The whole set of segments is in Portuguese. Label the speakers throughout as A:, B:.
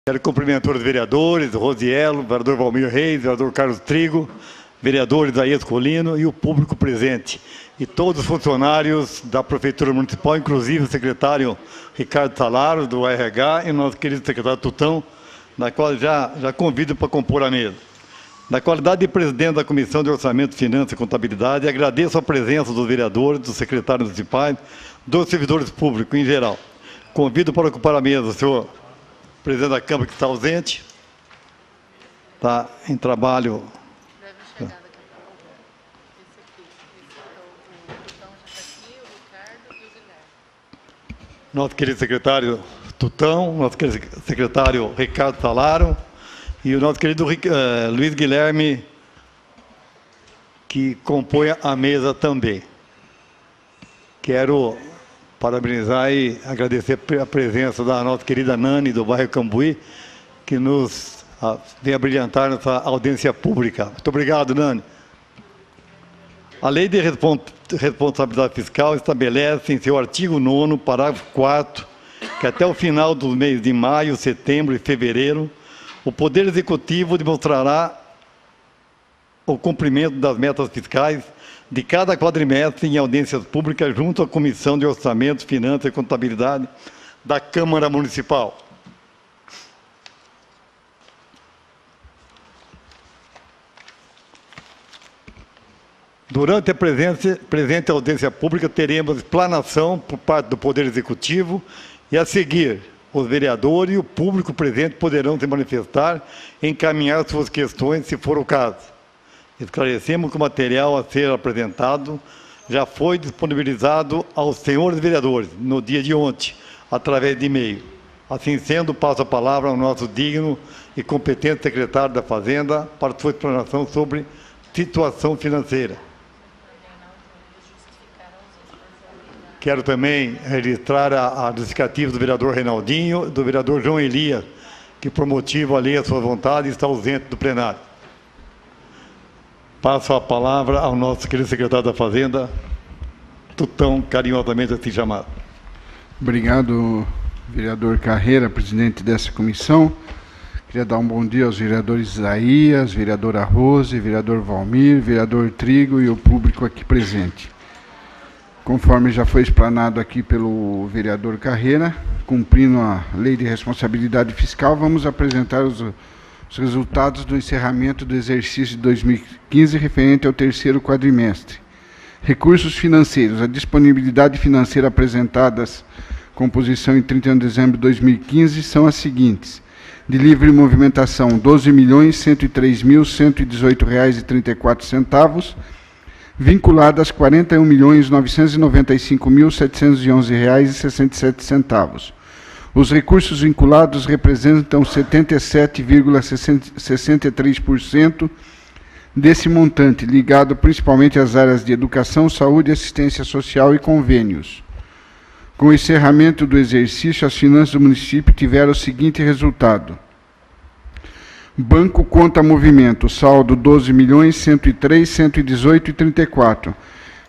A: Quero cumprimentar os vereadores, o Rosiello, o vereador Valmir Reis, o vereador Carlos Trigo, vereadores Aías Colino e o público presente. E todos os funcionários da Prefeitura Municipal, inclusive o secretário Ricardo Talaro, do RH, e o nosso querido secretário Tutão, na qual já convido para compor a mesa. Na qualidade de presidente da Comissão de Orçamento, Finanças e Contabilidade, agradeço a presença dos vereadores, dos secretários municipais, dos servidores públicos em geral. Convido para ocupar a mesa o senhor presidente da Câmara, que está ausente, está em trabalho.
B: Deve chegar daqui a pouco. O Tutão já está aqui, o Ricardo e o Guilherme.
A: Nosso querido secretário Tutão, nosso querido secretário Ricardo Talaro e o nosso querido Luiz Guilherme, que compõe a mesa também. Quero parabenizar e agradecer a presença da nossa querida Nani, do bairro Cambuí, que nos vem a brilhantar nessa audiência pública. Muito obrigado, Nani. A Lei de Responsabilidade Fiscal estabelece em seu artigo 9º, parágrafo 4º, que até o final dos meses de maio, setembro e fevereiro, o Poder Executivo demonstrará o cumprimento das metas fiscais de cada quadrimestre em audiências públicas junto à Comissão de Orçamento, Finanças e Contabilidade da Câmara Municipal. Durante a presente audiência pública, teremos explanação por parte do Poder Executivo e, a seguir, os vereadores e o público presente poderão se manifestar e encaminhar suas questões, se for o caso. Esclarecemos que o material a ser apresentado já foi disponibilizado aos senhores vereadores no dia de ontem, através de e-mail. Assim sendo, passo a palavra ao nosso digno e competente secretário da Fazenda para sua explanação sobre situação financeira. Quero também registrar a justificativa do vereador Reinaldinho, do vereador João Elias, que, por motivo alheio à sua vontade, está ausente do plenário. Passo a palavra ao nosso querido secretário da Fazenda, Tutão, carinhosamente assim chamado.
C: Obrigado, vereador Carreira, presidente dessa comissão. Queria dar um bom dia aos vereadores Isaías, vereadora Rose, vereador Valmir, vereador Trigo e o público aqui presente. Conforme já foi explanado aqui pelo vereador Carreira, cumprindo a Lei de Responsabilidade Fiscal, vamos apresentar os resultados do encerramento do exercício de 2015 referente ao terceiro quadrimestre. Recursos financeiros. A disponibilidade financeira apresentadas com posição em 31 de dezembro de 2015 são as seguintes: de livre movimentação, R$ 12.103.118,34, vinculadas R$ 41.995.711,67. Os recursos vinculados representam 77,63% desse montante, ligado principalmente às áreas de educação, saúde, assistência social e convênios. Com o encerramento do exercício, as finanças do município tiveram o seguinte resultado: Banco Conta Movimento, saldo R$ 12.103.118,34.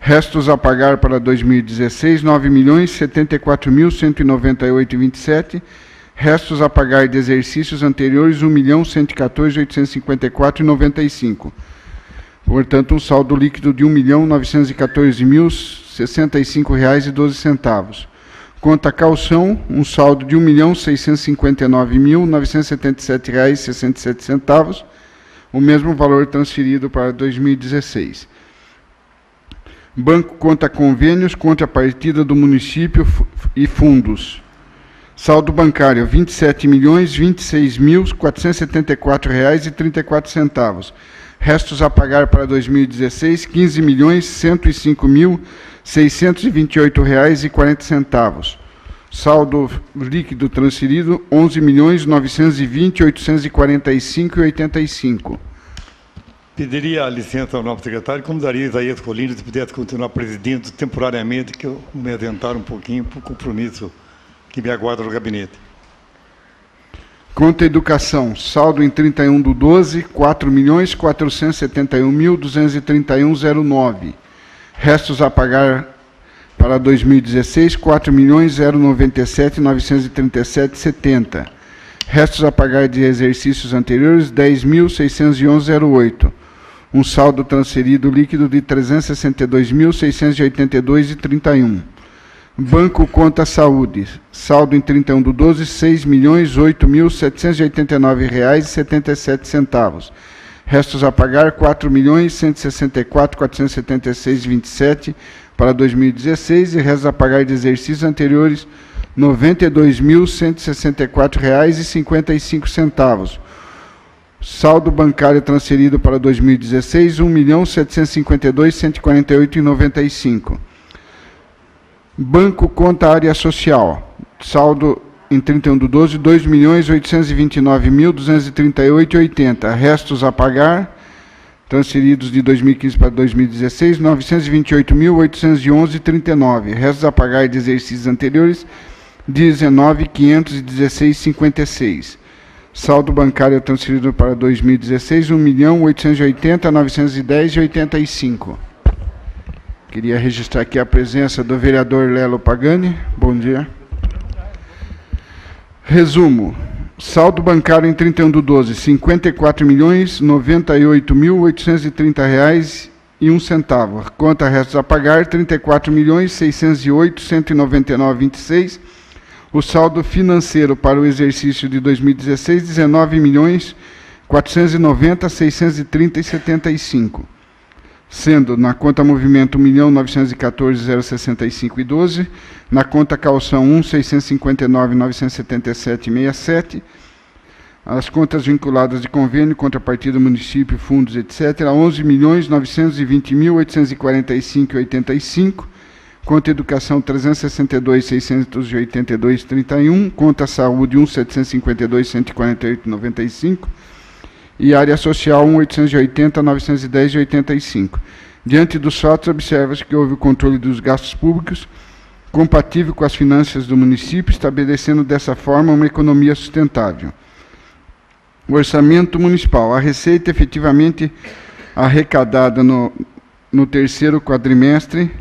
C: Restos a pagar para 2016, R$ 9.074.198,27. Restos a pagar de exercícios anteriores, R$ 1.114.854,95. Portanto, um saldo líquido de R$ 1.914.065,12. Conta calção, um saldo de R$ 1.659.977,67, o mesmo valor transferido para 2016. Banco Conta Convênios, contrapartida do município e fundos. Saldo bancário, R$ 27.026.474,34. Restos a pagar para 2016, R$ 15.105.628,40. Saldo líquido transferido, R$ 11.920.845,85.
A: Pediria a licença ao nosso secretário, convidaria Isaías Colino se pudesse continuar presidindo temporariamente, que eu me adiantar um pouquinho para o compromisso que me aguarda no gabinete.
C: Conta Educação, saldo em 31/12, R$ 4.471.231,09. Restos a pagar para 2016, R$ 4.097.937,70. Restos a pagar de exercícios anteriores, 10.611,08. Um saldo transferido líquido de 362.682,31. Banco Conta Saúde, saldo em 31/12, R$ 6.008.789,77. Restos a pagar, R$ 4.164.476,27 para 2016 e restos a pagar de exercícios anteriores, R$ 92.164,55. Saldo bancário transferido para 2016, R$ 1.752.148,95. Banco Conta Área Social, saldo em 31/12, R$ 2.829.238,80. Restos a pagar, transferidos de 2015 para 2016, R$ 928.811,39. Restos a pagar de exercícios anteriores, R$ 19.516,56. Saldo bancário transferido para 2016, R$ 1.880.910,85. Queria registrar aqui a presença do vereador Lelo Pagani. Bom dia. Resumo. Saldo bancário em 31/12, R$ 54.098.830,01. Conta restos a pagar, R$ 34.608.199,26. O saldo financeiro para o exercício de 2016, R$ 19.490.630,75. Sendo na conta movimento R$ 1.914.065,12, na conta calção 1.659.977,67, as contas vinculadas de convênio, contrapartida município, fundos, etc., R$ 11.920.845,85, conta educação 362.682,31, conta saúde 1.752.148,95, e área social 1.880.910,85. Diante dos fatos, observa-se que houve o controle dos gastos públicos compatível com as finanças do município, estabelecendo dessa forma uma economia sustentável. O orçamento municipal. A receita efetivamente arrecadada no terceiro quadrimestre,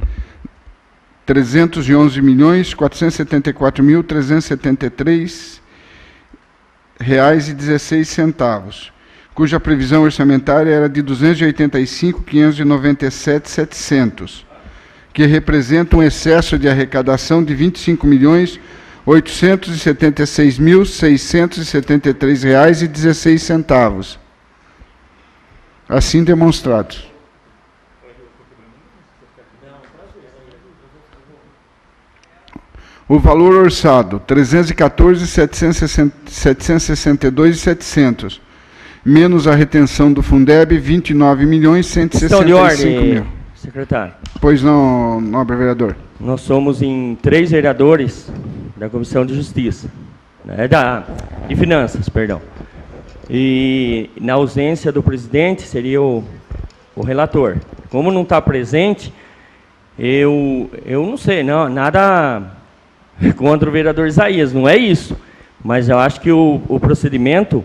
C: R$ 311.474.373,16, cuja previsão orçamentária era de R$ 285.597.700, que representa um excesso de arrecadação de R$ 25.876.673,16, assim demonstrados. O valor orçado, R$ 314.762.700, menos a retenção do Fundeb, R$ 29.165.000.
D: Questão de ordem, secretário.
C: Pois não, nobre vereador.
D: Nós somos em 3 vereadores da Comissão de Justiça, né, de Finanças, perdão. E na ausência do presidente seria o relator. Como não está presente, eu não sei, não, nada contra o vereador Isaías, não é isso. Mas eu acho que o procedimento,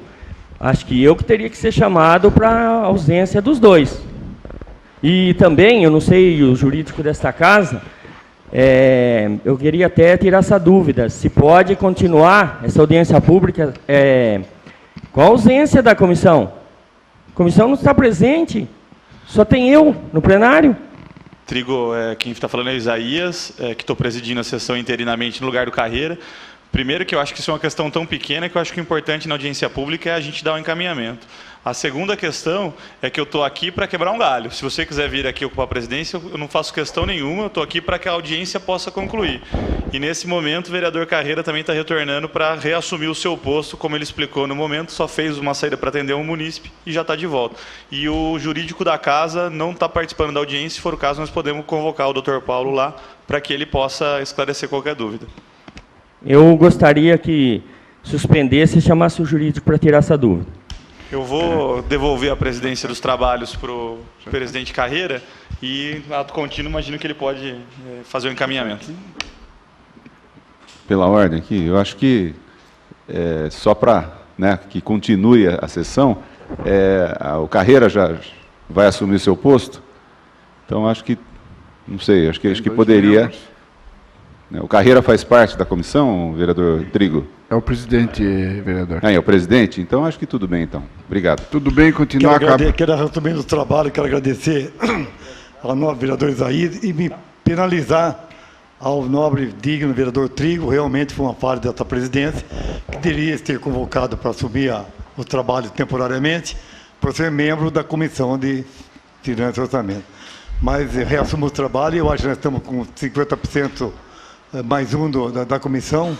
D: acho que eu que teria que ser chamado para a ausência dos dois. E também, eu não sei, o jurídico desta casa, eu queria até tirar essa dúvida, se pode continuar essa audiência pública com a ausência da comissão. A comissão não está presente, só tem eu no plenário.
E: Trigo, quem está falando é Isaías, que estou presidindo a sessão interinamente no lugar do Carreira. Primeiro, que eu acho que isso é uma questão tão pequena que eu acho que o importante na audiência pública é a gente dar um encaminhamento. A segunda questão é que eu estou aqui para quebrar um galho. Se você quiser vir aqui ocupar a presidência, eu não faço questão nenhuma, eu estou aqui para que a audiência possa concluir. E nesse momento, o vereador Carreira também está retornando para reassumir o seu posto, como ele explicou no momento, só fez uma saída para atender um munícipe e já está de volta. E o jurídico da casa não está participando da audiência, se for o caso, nós podemos convocar o Dr. Paulo lá para que ele possa esclarecer qualquer dúvida.
D: Eu gostaria que suspendesse e chamasse o jurídico para tirar essa dúvida.
E: Eu vou devolver a presidência dos trabalhos para o presidente Carreira e, ato contínuo, imagino que ele pode fazer o encaminhamento.
F: Pela ordem aqui, eu acho que, só para que continue a sessão, o Carreira já vai assumir seu posto, então acho que, não sei, acho que poderia... O Carreira faz parte da comissão, vereador Trigo?
C: É o presidente, vereador.
F: É o presidente? Então, acho que tudo bem, então. Obrigado.
C: Tudo bem, continuar.
A: Quero também do trabalho, quero agradecer ao nobre vereador Isaías e me penalizar ao nobre, digno vereador Trigo. Realmente foi uma falha dessa presidência, que deveria ter convocado para assumir o trabalho temporariamente, por ser membro da Comissão de Finanças e Orçamento. Mas reassumo o trabalho e eu acho que nós estamos com 50% mais um da comissão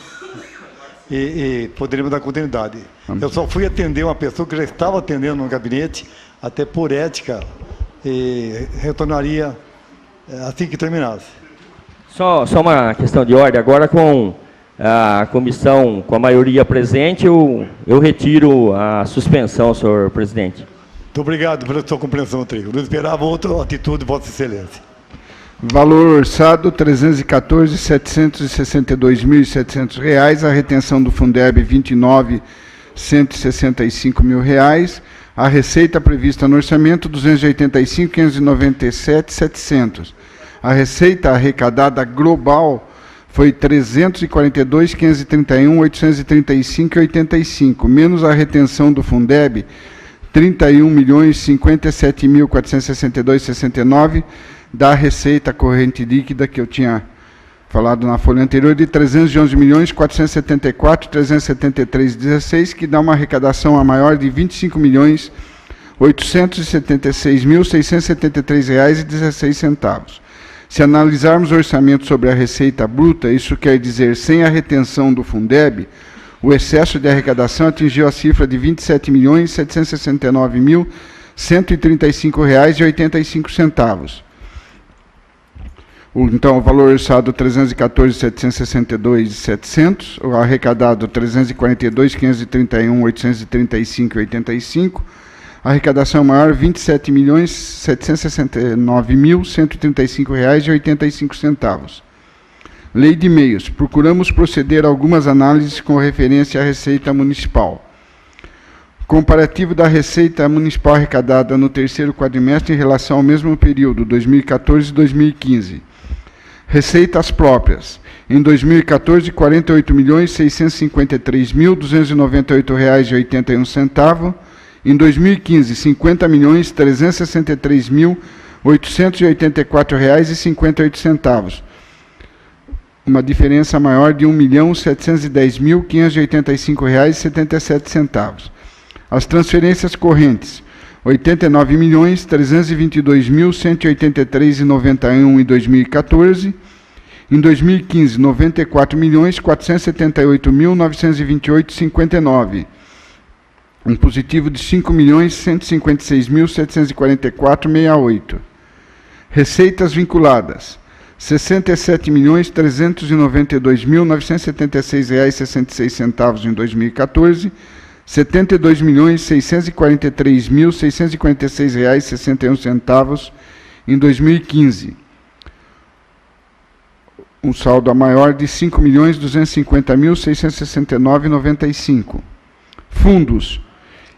A: e poderíamos dar continuidade. Eu só fui atender uma pessoa que já estava atendendo no gabinete, até por ética, e retornaria assim que terminasse.
D: Só uma questão de ordem. Agora, com a comissão, com a maioria presente, eu retiro a suspensão, senhor presidente.
A: Muito obrigado pela sua compreensão, Trigo. Não esperava outra atitude de Vossa Excelência.
C: Valor orçado, R$ 314.762.700. A retenção do Fundeb, R$ 29.165.000. A receita prevista no orçamento, R$ 285.597.700. A receita arrecadada global foi R$ 342.531.835,85, menos a retenção do Fundeb, R$ 31.057.462,69, da receita corrente líquida, que eu tinha falado na folha anterior, de R$ 311.474.373,16, que dá uma arrecadação a maior de R$ 25.876.673,16. Se analisarmos o orçamento sobre a receita bruta, isso quer dizer sem a retenção do Fundeb, o excesso de arrecadação atingiu a cifra de R$ 27.769.135,85. Então, o valor orçado, R$ 314.762.700, o arrecadado, R$ 342.531.835,85, a arrecadação maior, R$ 27.769.135,85. Lei de Meios. Procuramos proceder a algumas análises com referência à Receita Municipal. Comparativo da Receita Municipal arrecadada no terceiro quadrimestre em relação ao mesmo período, 2014 e 2015. Receitas próprias. Em 2014, R$ 48.653.298,81. Em 2015, R$ 50.363.884,58. Uma diferença maior de R$ 1.710.585,77. As transferências correntes, R$ 89.322.183,91 em 2014. Em 2015, R$ 94.478.928,59. Um positivo de R$ 5.156.744,68. Receitas vinculadas, R$ 67.392.976,66 em 2014, R$ 72.643.646,61 em 2015. Um saldo a maior de R$ 5.250.669,95. Fundos.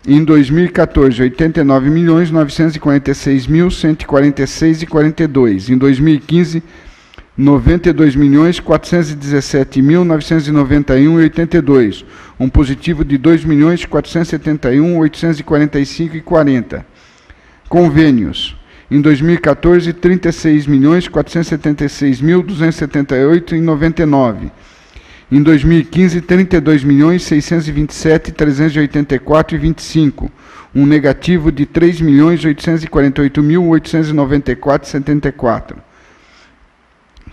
C: Em 2014, R$ 89.946.146,42. Em 2015, R$ 92.417.991,82. Um positivo de R$ 2.471.845,40. Convênios. Em 2014, R$ 36.476.278,99. Em 2015, R$ 32.627.384,25. Um negativo de R$ 3.848.894,74.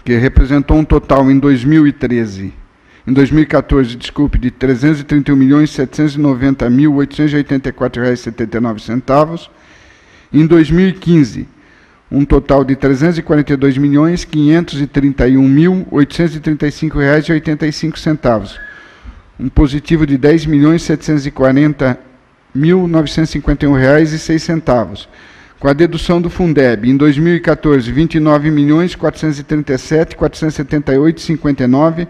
C: Que representou um total em 2014, de R$ 331.790.884,79. Em 2015, um total de R$ 342.531.835,85. Um positivo de R$ 10.740.951,06. Com a dedução do Fundeb, em 2014, R$ 29.437.478,59,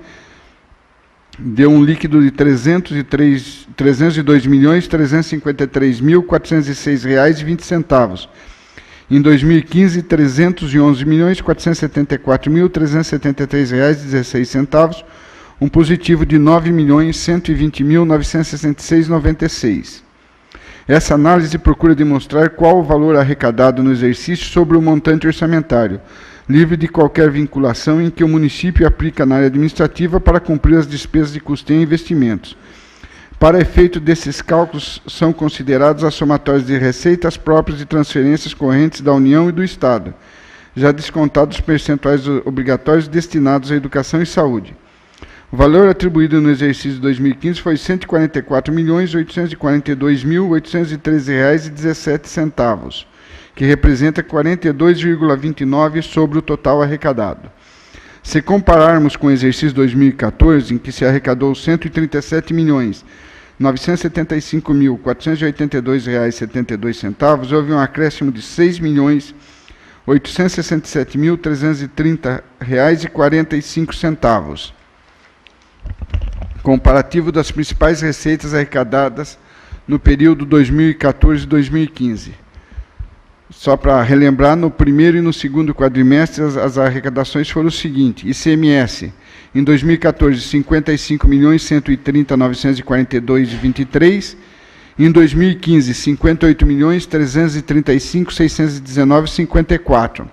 C: deu um líquido de R$ 302.353.406,20. Em 2015, R$ 311.474.373,16, um positivo de R$ 9.120.966,96. Essa análise procura demonstrar qual o valor arrecadado no exercício sobre o montante orçamentário, livre de qualquer vinculação em que o município aplica na área administrativa para cumprir as despesas de custeio e investimentos. Para efeito desses cálculos, são considerados as somatórias de receitas próprias de transferências correntes da União e do Estado, já descontados os percentuais obrigatórios destinados à educação e saúde. O valor atribuído no exercício de 2015 foi R$ 144.842.813,17, que representa 42,29% sobre o total arrecadado. Se compararmos com o exercício 2014, em que se arrecadou R$ 137.975.482,72, houve um acréscimo de R$ 6.867.330,45. Comparativo das principais receitas arrecadadas no período 2014-2015. Só para relembrar, no primeiro e no segundo quadrimestre, as arrecadações foram o seguinte: ICMS, em 2014, R$ 55.130.942,23, em 2015, R$ 58.335.619,54,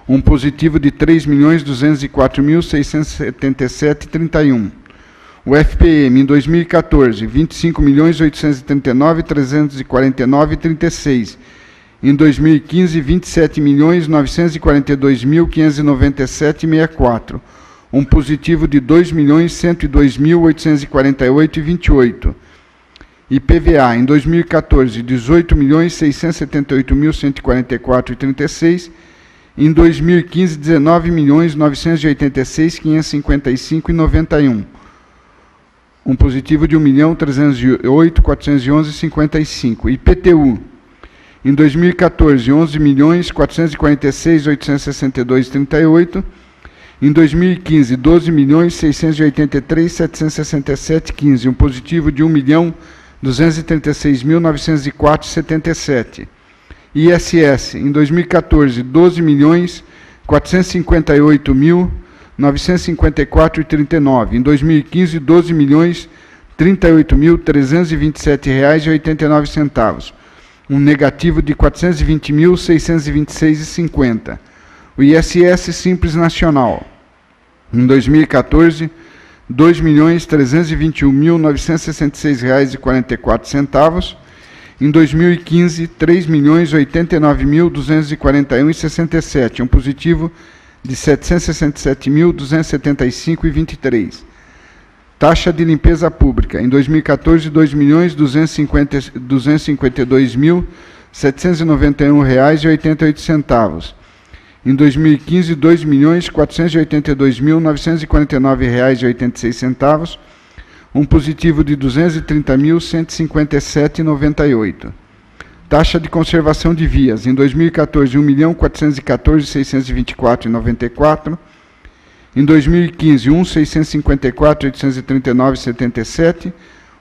C: um positivo de R$ 3.204.677,31. O FPM, em 2014, R$ 25.839.349,36, em 2015, R$ 27.942.597,64, um positivo de R$ 2.102.848,28. IPVA, em 2014, R$ 18.678.144,36, em 2015, R$ 19.986.555,91, um positivo de R$ 1.308.411,55. IPTU, em 2014, R$ 11.446.862,38. Em 2015, R$ 12.683.767,15, um positivo de R$ 1.236.904,77. ISS, em 2014, R$ 12.458.954,39. Em 2015, R$ 12.038.327,89. Um negativo de R$ 420.626,50. O ISS Simples Nacional, em 2014, R$ 2.321.966,44. Em 2015, R$ 3.089.241,67, um positivo de R$ 767.275,23. Taxa de limpeza pública, em 2014, R$ 2.252.791,88. Em 2015, R$ 2.482.949,86, um positivo de R$ 230.157,98. Taxa de conservação de vias, em 2014, R$ 1.414.624,94. Em 2015, R$ 1.654.839,77,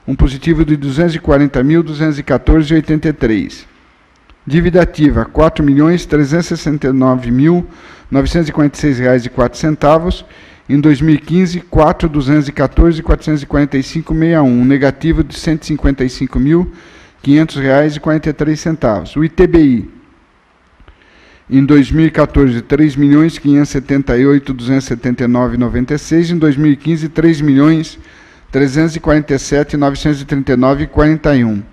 C: um positivo de R$ 240.214,83. Dívida ativa, R$ 4.369.946,04. Em 2015, R$ 4.214.445,61, um negativo de R$ 155.500,43. O ITBI, em 2014, R$ 3.578.279,96. Em 2015, R$ 3.347.939,41,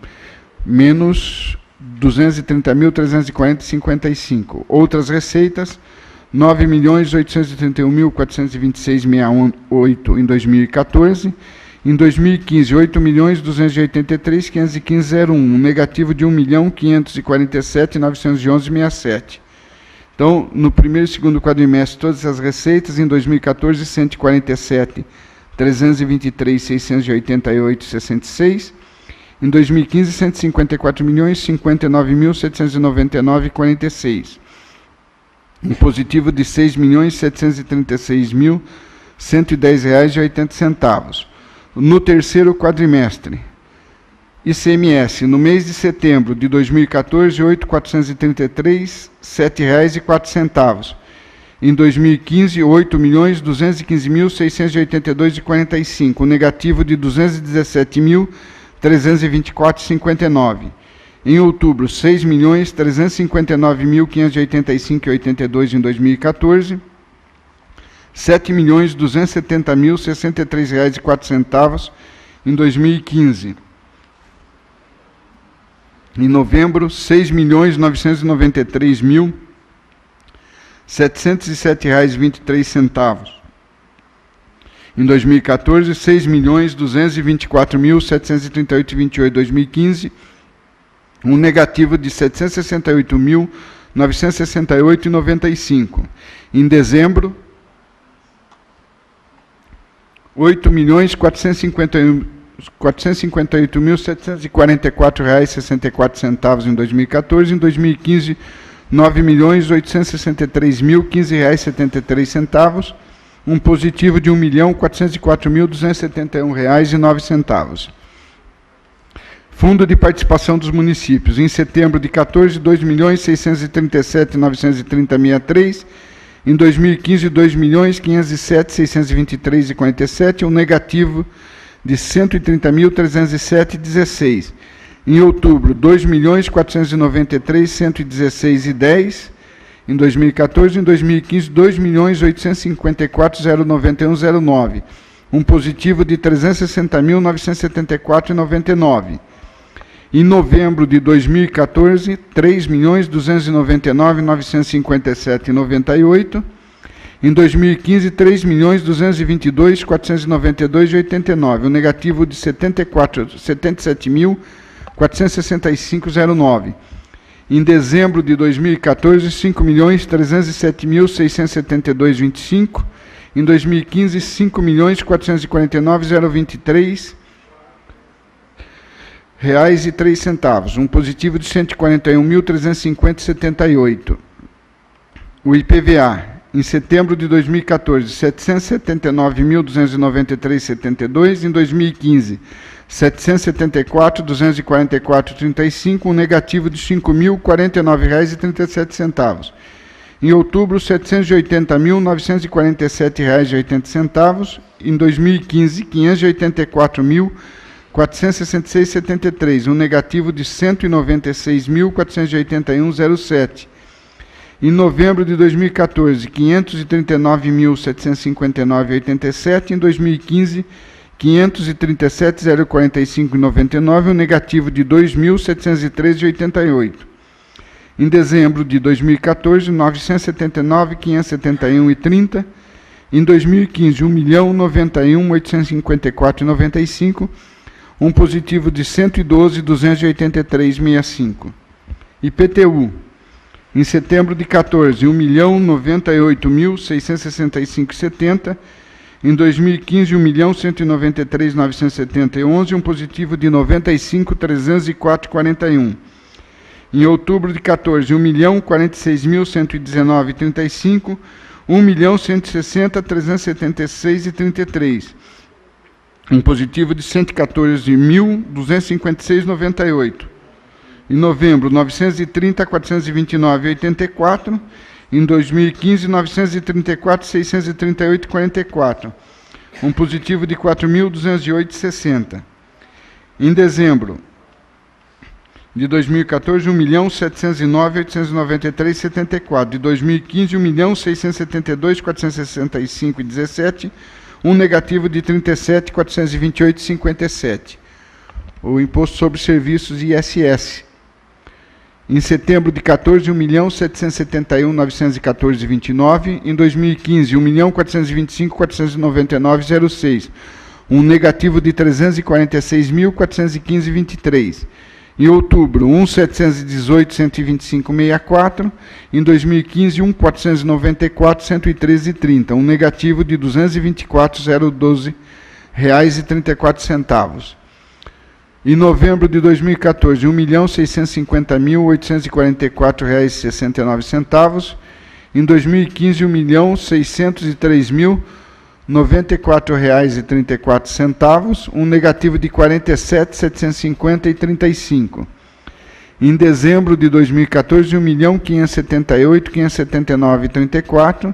C: menos R$ 230.340,55. Outras receitas, R$ 9.831.426,68 em 2014. Em 2015, R$ 8.283.515,01, um negativo de R$ 1.547.911,67. Então, no primeiro e segundo quadrimestre, todas as receitas, em 2014, R$ 147.323.688,66. Em 2015, R$ 154.059.799,46. Um positivo de R$ 6.736.110,80. No terceiro quadrimestre, ICMS, no mês de setembro de 2014, R$ 8.433, R$ 7,04. Em 2015, R$ 8.215.682,45, negativo de R$ 217.324,59. Em outubro, R$ 6.359.585,82 em 2014, R$ 7.270.063,04 em 2015. Em novembro, R$ 6.993.707,23. Em 2014, R$ 6.224.738,28 em 2015, um negativo de R$ 768.968,95. Em dezembro, R$ 8.458.744,64 em 2014. Em 2015, R$ 9.863.015,73, um positivo de R$ 1.404.271,09. Fundo de participação dos municípios. Em setembro de 14, R$ 2.637.930,63. Em 2015, R$ 2.507.623,47, um negativo de R$ 130.307,16. Em outubro, R$ 2.493.116,10. Em 2014, em 2015, R$ 2.854.091,09. Um positivo de R$ 360.974,99. Em novembro de 2014, R$ 3.299.957,98. Em 2015, R$ 3.222.492,89. Um negativo de R$ 77.465,09. Em dezembro de 2014, R$ 5.307.672,25. Em 2015, R$ 5.449.023 R$1,03, um positivo de R$ 141.350,78. O IPVA, em setembro de 2014, R$ 779.293,72. Em 2015, R$ 774.244,35, um negativo de R$ 5.049,37. Em outubro, R$ 780.947,80. Em 2015, R$ 584.466,73, um negativo de R$ 196.481,07. Em novembro de 2014, R$ 539.759,87. Em 2015, R$ 537.045,99, um negativo de R$ 2.713,88. Em dezembro de 2014, R$ 979.571,30. Em 2015, R$ 1.091.854,95, um positivo de R$ 112.283,65. IPTU, em setembro de 14, R$ 1.098.665,70. Em 2015, R$ 1.193.970,11, um positivo de R$ 95.304,41. Em outubro de 14, R$ 1.046.119,35, R$ 1.160.376,33. Um positivo de R$ 114.256,98. Em novembro, R$ 930.429,84. Em 2015, R$ 934.638,44. Um positivo de R$ 4.208,60. Em dezembro de 2014, R$ 1.709.893,74. De 2015, R$ 1.672.465,17. Um negativo de R$ 37.428,57. O Imposto sobre Serviços ISS. Em setembro de 14, R$ 1.771.914,29. Em 2015, R$ 1.425.499,06. Um negativo de R$ 346.415,23. Em outubro, R$ 1.718.125,64. Em 2015, R$ 1.494.113,30. Um negativo de R$ 224.012,34. Em novembro de 2014, R$ 1.650.844,69. Em 2015, R$ 1.603.903,69. R$ 94,34, um negativo de R$ 47.750,35. Em dezembro de 2014, R$ 1.578.579,34.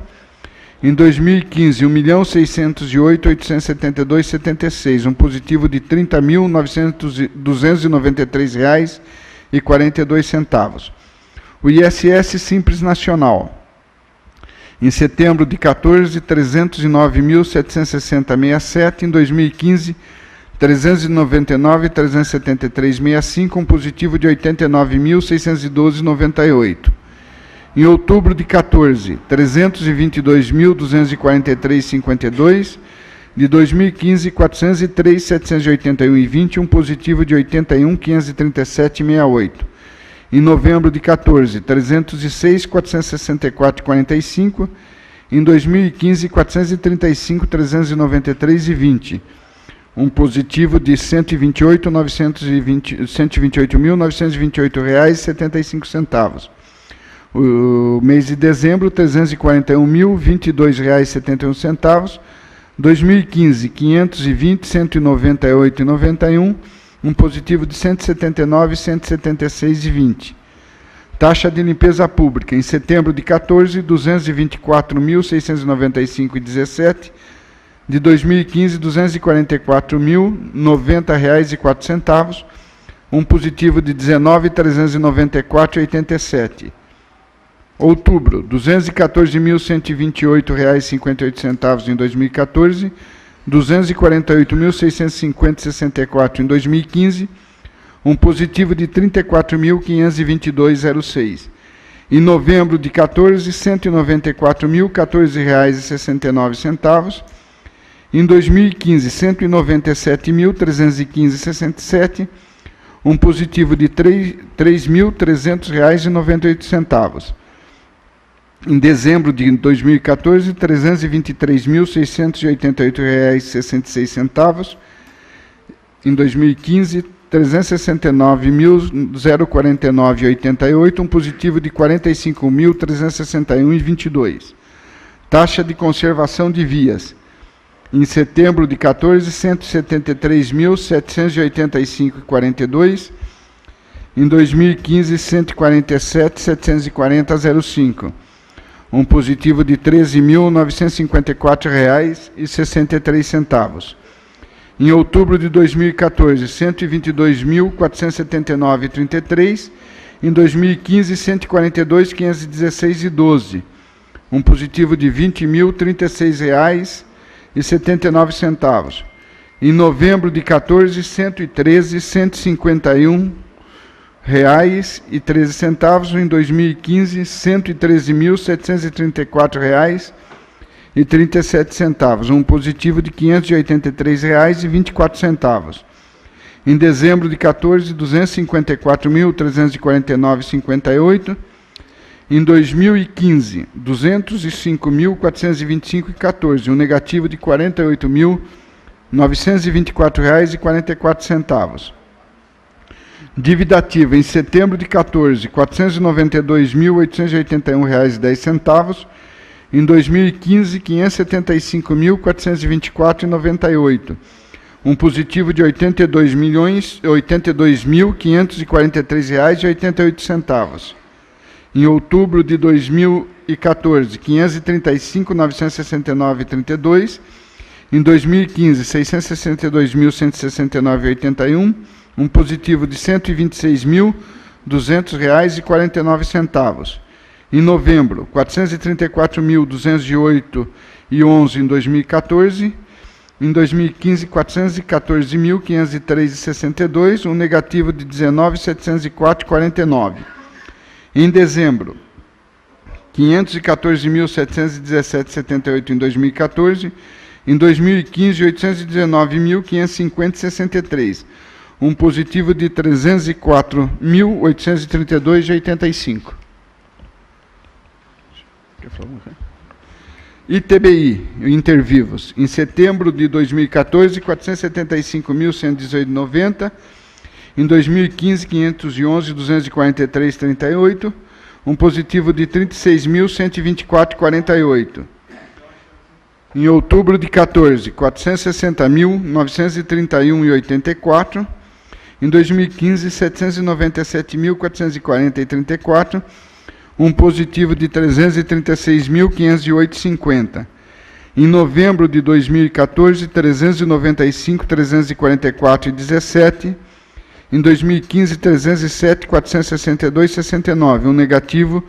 C: Em 2015, R$ 1.608.872,76, um positivo de R$ 30.293,42. O ISS Simples Nacional. Em setembro de 14, R$ 309.760,67. Em 2015, R$ 399.373,65, um positivo de R$ 89.612,98. Em outubro de 14, R$ 322.243,52. De 2015, R$ 403.781,20, um positivo de R$ 81.537,68. Em novembro de 14, R$ 306.464,45. Em 2015, R$ 435.393,20. Um positivo de R$ 128.928,75. O mês de dezembro, R$ 341.022,71. 2015, R$ 520.198,91. Um positivo de R$ 179.176,20. Taxa de limpeza pública. Em setembro de 14, R$ 224.695,17. De 2015, R$ 244.090,04. Um positivo de R$ 19.394,87. Outubro, R$ 214.128,58 em 2014, R$ 248.650,64 em 2015, um positivo de R$ 34.522,06. Em novembro de 14, R$ 194.014,69. Em 2015, R$ 197.315,67, um positivo de R$ 3.300,98. Em dezembro de 2014, R$ 323.688,66. Em 2015, R$ 369.049,88, um positivo de R$ 45.361,22. Taxa de conservação de vias. Em setembro de 14, R$ 173.785,42. Em 2015, R$ 147.740,05. Um positivo de R$ 13.954,63. Em outubro de 2014, R$ 122.479,33. Em 2015, R$ 142.516,12. Um positivo de R$ 20.036,79. Em novembro de 14, R$ 113.151,13. Em 2015, R$ 113.734,37, um positivo de R$ 583,24. Em dezembro de 14, R$ 254.349,58. Em 2015, R$ 205.425,14, um negativo de R$ 48.924,44. Dívida ativa, em setembro de 14, R$ 492.881,10. Em 2015, R$ 575.424,98. Um positivo de R$ 82.543,88. Em outubro de 2014, R$ 535.969,32. Em 2015, R$ 662.169,81. Um positivo de R$ 126.200,49. Em novembro, R$ 434.208,11 em 2014. Em 2015, R$ 414.503,62, um negativo de R$ 19.704,49. Em dezembro, R$ 514.717,78 em 2014. Em 2015, R$ 819.550,63. Um positivo de R$ 304.832,85. ITBI, Intervivos. Em setembro de 2014, R$ 475.118,90. Em 2015, R$ 511.243,38. Um positivo de R$ 36.124,48. Em outubro de 14, 460.931,84. Em 2015, 797.440,34. Um positivo de 336.508,50. Em novembro de 2014, 395.344,17. Em 2015, 307.462,69. Um negativo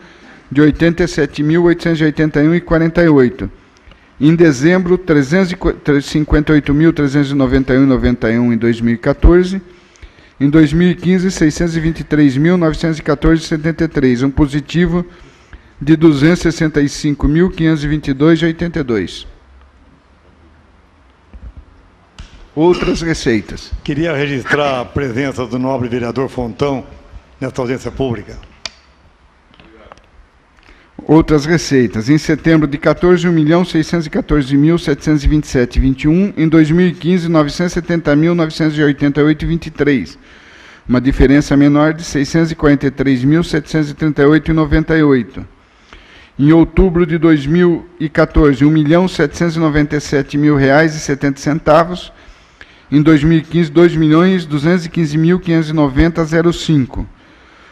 C: de 87.881,48. Em dezembro, 358.391,91 em 2014. Em 2015, 623.914,73, um positivo de 265.522,82. Outras receitas.
A: Queria registrar a presença do nobre vereador Fontão nesta audiência pública.
C: Outras receitas. Em setembro de 14, 1.614.727,21. Em 2015, 970.988,23. Uma diferença menor de 643.738,98. Em outubro de 2014, R$ 1.797.000,70. Em 2015, R$ 2.215.590,05.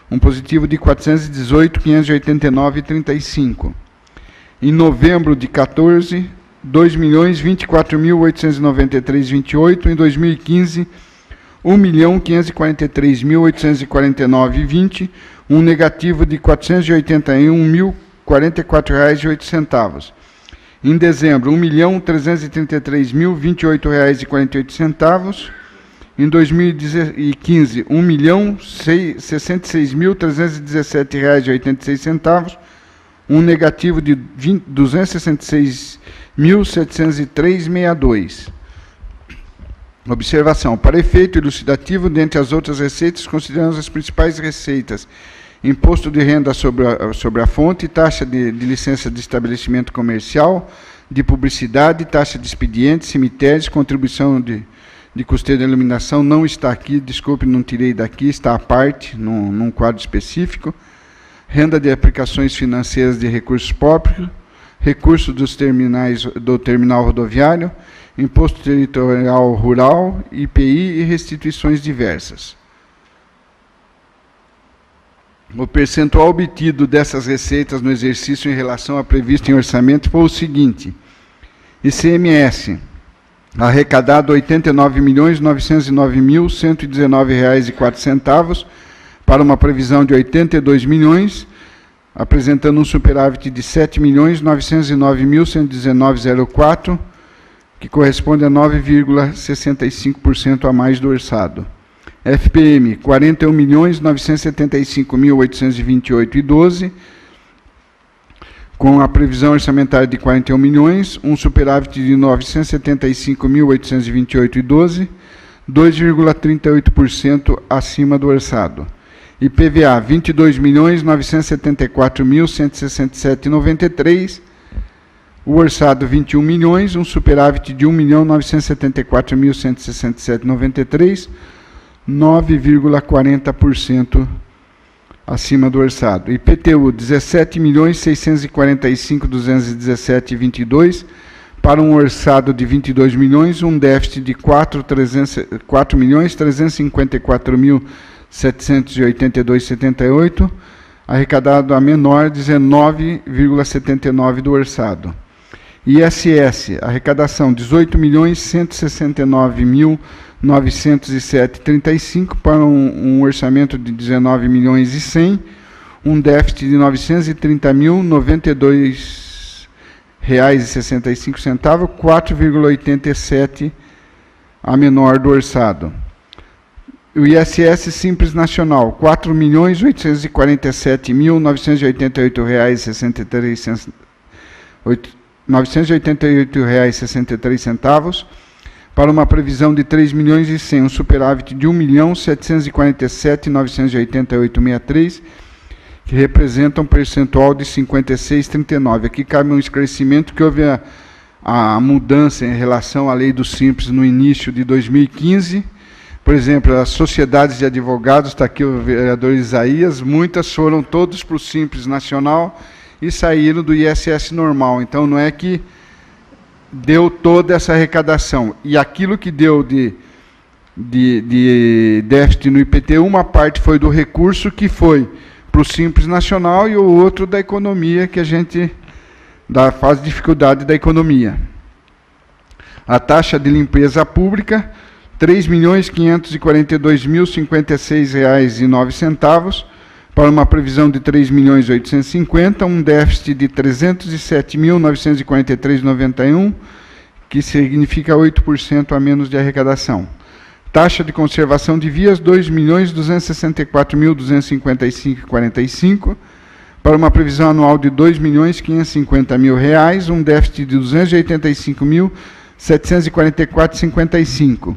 C: Um positivo de 418.589,35. Em novembro de 14, R$ 2.024.893,28. Em 2015, R$ 1.543.849,20. Um negativo de R$ 481.044,08. Em dezembro, R$ 1.333.028,48. Em 2015, R$ 1.066.317,86. Um negativo de R$ 266.703,62. Observação. Para efeito elucidativo, dentre as outras receitas, consideramos as principais receitas: imposto de renda sobre a fonte, taxa de licença de estabelecimento comercial, de publicidade, taxa de expediente, cemitérios, contribuição de custeio de iluminação. Não está aqui, desculpe, não tirei daqui, está à parte, num quadro específico. Renda de aplicações financeiras de recursos próprios, recursos do terminal rodoviário, imposto territorial rural, IPI e restituições diversas. O percentual obtido dessas receitas no exercício em relação a previsto em orçamento foi o seguinte: ICMS, arrecadado R$ 89.909.119,04, para uma previsão de R$ 82 milhões, apresentando um superávit de R$ 7.909.119,04, que corresponde a 9,65% a mais do orçado. FPM, R$ 41.975.828,12, com a previsão orçamentária de R$ 41 milhões, um superávit de R$ 975.828,12, 2,38% acima do orçado. IPVA, R$ 22.974.167,93, o orçado R$ 21 milhões, um superávit de R$ 1.974.167,93, 9,40% acima do orçado. IPTU, R$ 17.645.217,22, para um orçado de R$ 22 milhões, um déficit de R$ 4.354.782,78, arrecadado a menor, 19,79% do orçado. ISS, arrecadação R$ 18.169.907,35, para um orçamento de R$ 19 milhões e 100, um déficit de R$ 930.092,65, 4,87% a menor do orçado. O ISS Simples Nacional, R$ 4.847.988,63, para uma previsão de R$ 3 milhões e 100, um superávit de R$ 1.747.988,63, que representa um percentual de 56,39%. Aqui cabe um esclarecimento que houve a mudança em relação à lei do Simples no início de 2015. Por exemplo, as sociedades de advogados, está aqui o vereador Isaías, muitas foram todos para o Simples Nacional e saíram do ISS normal. Então, não é que deu toda essa arrecadação. E aquilo que deu de déficit no IPTU, uma parte foi do recurso que foi para o Simples Nacional e o outro da economia, que a gente da fase de dificuldade da economia. A taxa de limpeza pública, R$ 3.542.056,09, para uma previsão de R$ 3.850.000, um déficit de R$ 307.943,91, que significa 8% a menos de arrecadação. Taxa de conservação de vias, R$ 2.264.255,45, para uma previsão anual de R$ 2.550.000, um déficit de R$ 285.744,55,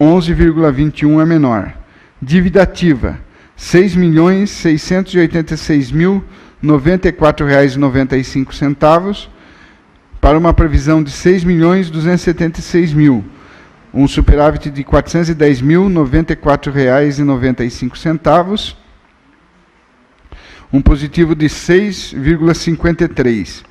C: 11,21 a menor. Dívida ativa, R$ 6.686.094,95, para uma previsão de R$ 6.276.000, um superávit de R$ 410.094,95, um positivo de 6,53.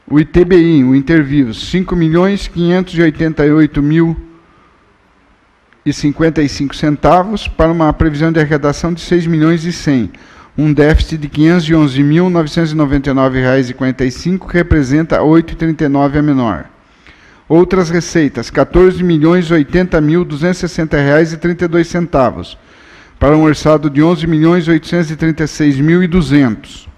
C: O ITBI, o Intervivos, R$ 5.588.055, para uma previsão de arrecadação de R$ 6.100.000, um déficit de R$ 511.999,45, que representa 8,39 a menor. Outras receitas, R$ 14.080.260,32, para um orçado de R$ 11.836.200.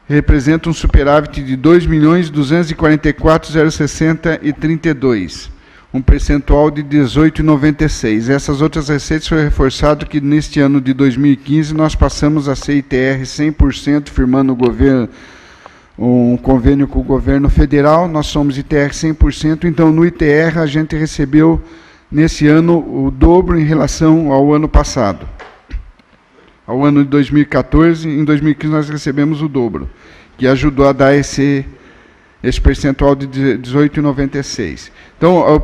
C: Representa um superávit de R$ 2.244.060,32, um percentual de 18,96. Essas outras receitas foi reforçado que neste ano de 2015 nós passamos a ser ITR 100%, firmando um convênio com o governo federal, nós somos ITR 100%, então no ITR a gente recebeu nesse ano o dobro em relação ao ano passado. Ao ano de 2014, em 2015 nós recebemos o dobro, que ajudou a dar esse percentual de 18,96. Então, o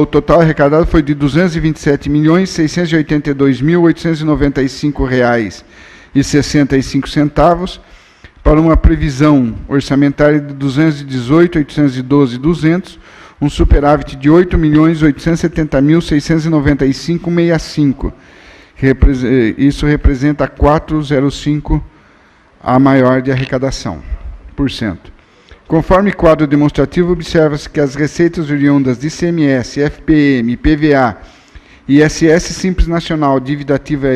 C: total arrecadado foi de R$ 227.682.895,65, para uma previsão orçamentária de R$ 218.812.200, um superávit de R$ 8.870.695,65. Isso representa 4,05% a maior de arrecadação, por cento. Conforme quadro demonstrativo, observa-se que as receitas oriundas de ICMS, FPM, PVA, ISS Simples Nacional, dívida ativa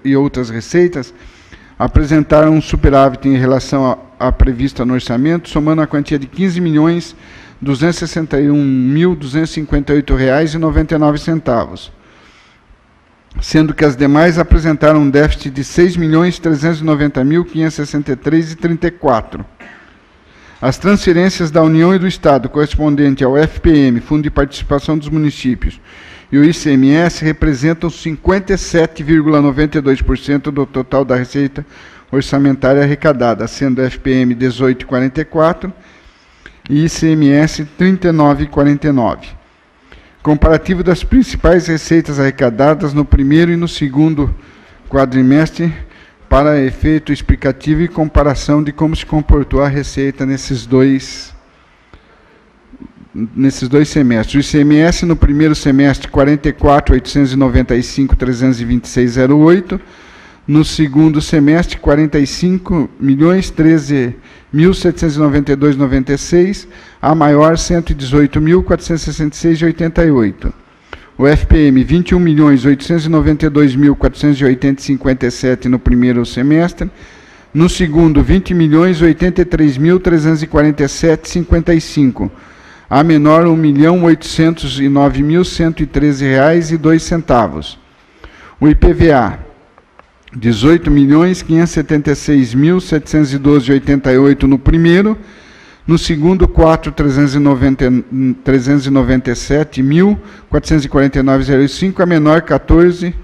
C: e outras receitas, apresentaram um superávit em relação à prevista no orçamento, somando a quantia de R$ 15.261.258,99, sendo que as demais apresentaram um déficit de R$ 6.390.563,34. As transferências da União e do Estado correspondente ao FPM, Fundo de Participação dos Municípios, e o ICMS representam 57,92% do total da receita orçamentária arrecadada, sendo FPM 18,44% e ICMS 39,49%. Comparativo das principais receitas arrecadadas no primeiro e no segundo quadrimestre, para efeito explicativo e comparação de como se comportou a receita nesses dois semestres. O ICMS no primeiro semestre, 44.895.326,08. No segundo semestre, 45.013.792,96. A maior, 118.466,88. O FPM, 21.892.480,57 no primeiro semestre. No segundo, 20.083.347,55. A menor, R$ 1.809.113,02. O IPVA, R$ 18.576.712,88 no primeiro. No segundo, 397.449,05. A menor, 14.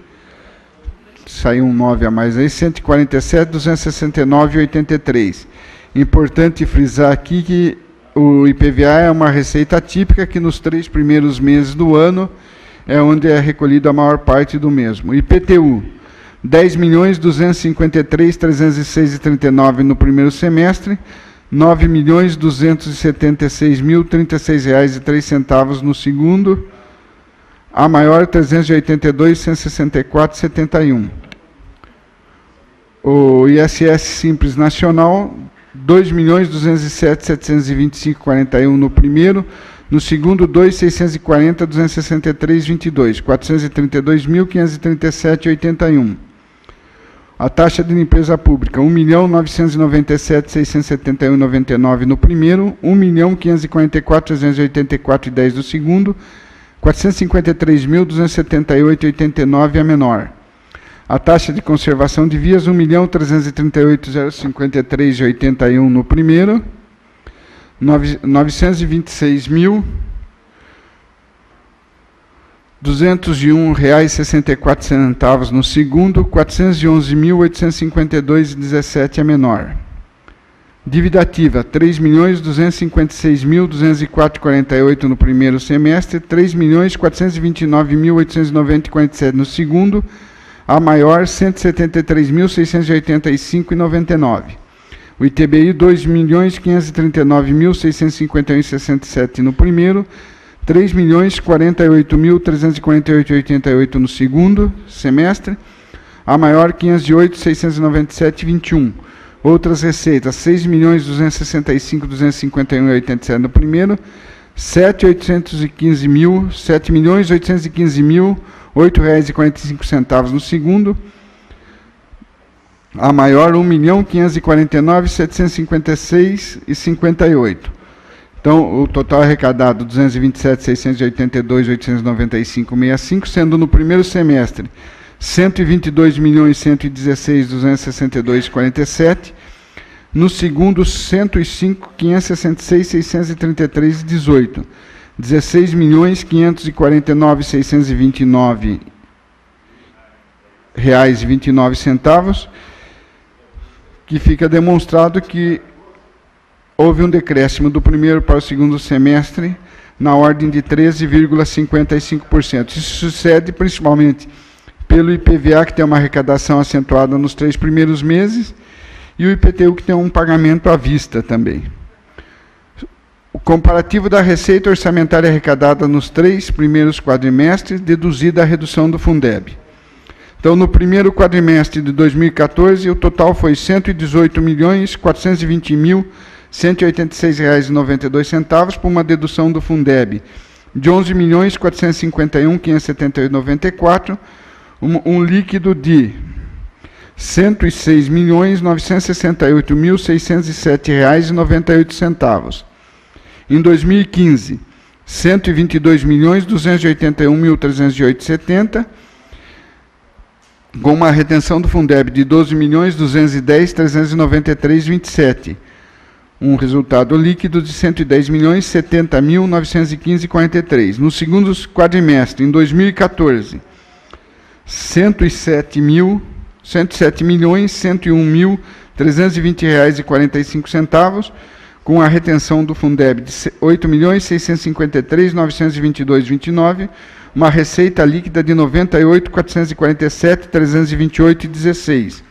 C: Saiu um 9 a mais aí, 147.269,83. Importante frisar aqui que o IPVA é uma receita atípica que nos 3 primeiros meses do ano é onde é recolhida a maior parte do mesmo. IPTU, 10.253.306,39 no primeiro semestre, 9.276.036,03 no segundo. A maior, 382.164,71. O ISS Simples Nacional, 2.207.725,41 no primeiro. No segundo, 2.640.263,22, 432.537,81. A taxa de limpeza pública, 1.997.671,99 no primeiro, 1.544.384,10 no segundo, 453.278,89 a menor. A taxa de conservação de vias, 1.338.053,81 no primeiro, 926.201,64 no segundo, 411.852,17 a menor. Dívida ativa, 3.256.204,48 no primeiro semestre, 3.429.890,47 no segundo, a maior, 173.685,99. O ITBI, 2.539.651,67 no primeiro, 3.048.348,88 no segundo semestre, a maior, 508.697,21. Outras receitas, 6.265.251,87 no primeiro, 7.815.008,45 no segundo, a maior, 1.549.756,58. Então, o total arrecadado, 227.682.895,65, sendo no primeiro semestre, 122.116.262,47. No segundo, 105.566.633,18. 16.549.629 reais e 29 centavos, que fica demonstrado que houve um decréscimo do primeiro para o segundo semestre na ordem de 13,55%. Isso sucede principalmente pelo IPVA, que tem uma arrecadação acentuada nos 3 primeiros meses, e o IPTU, que tem um pagamento à vista também. O comparativo da receita orçamentária arrecadada nos 3 primeiros quadrimestres, deduzida a redução do Fundeb. Então, no primeiro quadrimestre de 2014, o total foi R$ 118.420.186,92, por uma dedução do Fundeb de R$ 11.451.578,94, um líquido de R$ 106.968.607,98. Em 2015, R$ 122.281.308,70, com uma retenção do Fundeb de R$ 12.210.393,27, um resultado líquido de R$ 110.070.915,43. No segundo quadrimestre, em 2014, R$ 107.101.320,45, com a retenção do Fundeb de R$ 8.653.922,29, uma receita líquida de R$ 98.447.328,16.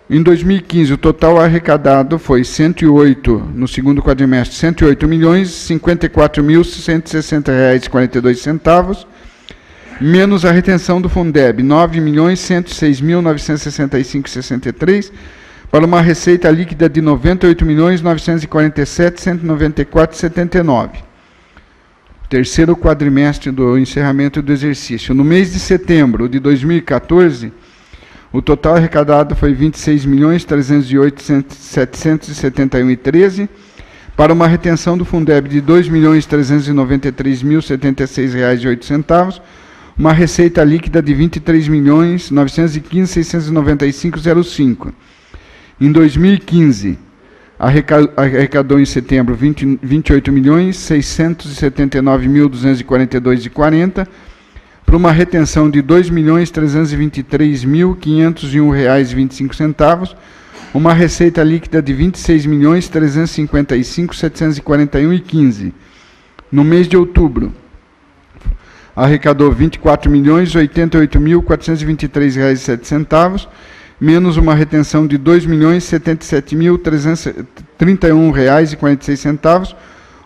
C: Em 2015, o total arrecadado foi 108, no segundo quadrimestre, R$ 108.054.160,42, menos a retenção do Fundeb, R$ 9.106.965,63, para uma receita líquida de R$ 98.947.194,79. Terceiro quadrimestre do encerramento do exercício. No mês de setembro de 2014, o total arrecadado foi R$ 26.308.771,13, para uma retenção do Fundeb de R$ 2.393.076,08, uma receita líquida de R$ 23.915.695,05. Em 2015, arrecadou em setembro R$ 28.679.242,40, para uma retenção de R$ 2.323.501,25, uma receita líquida de R$ 26.355.741,15. No mês de outubro, arrecadou R$ 24.088.423,07, menos uma retenção de R$ 2.077.331,46,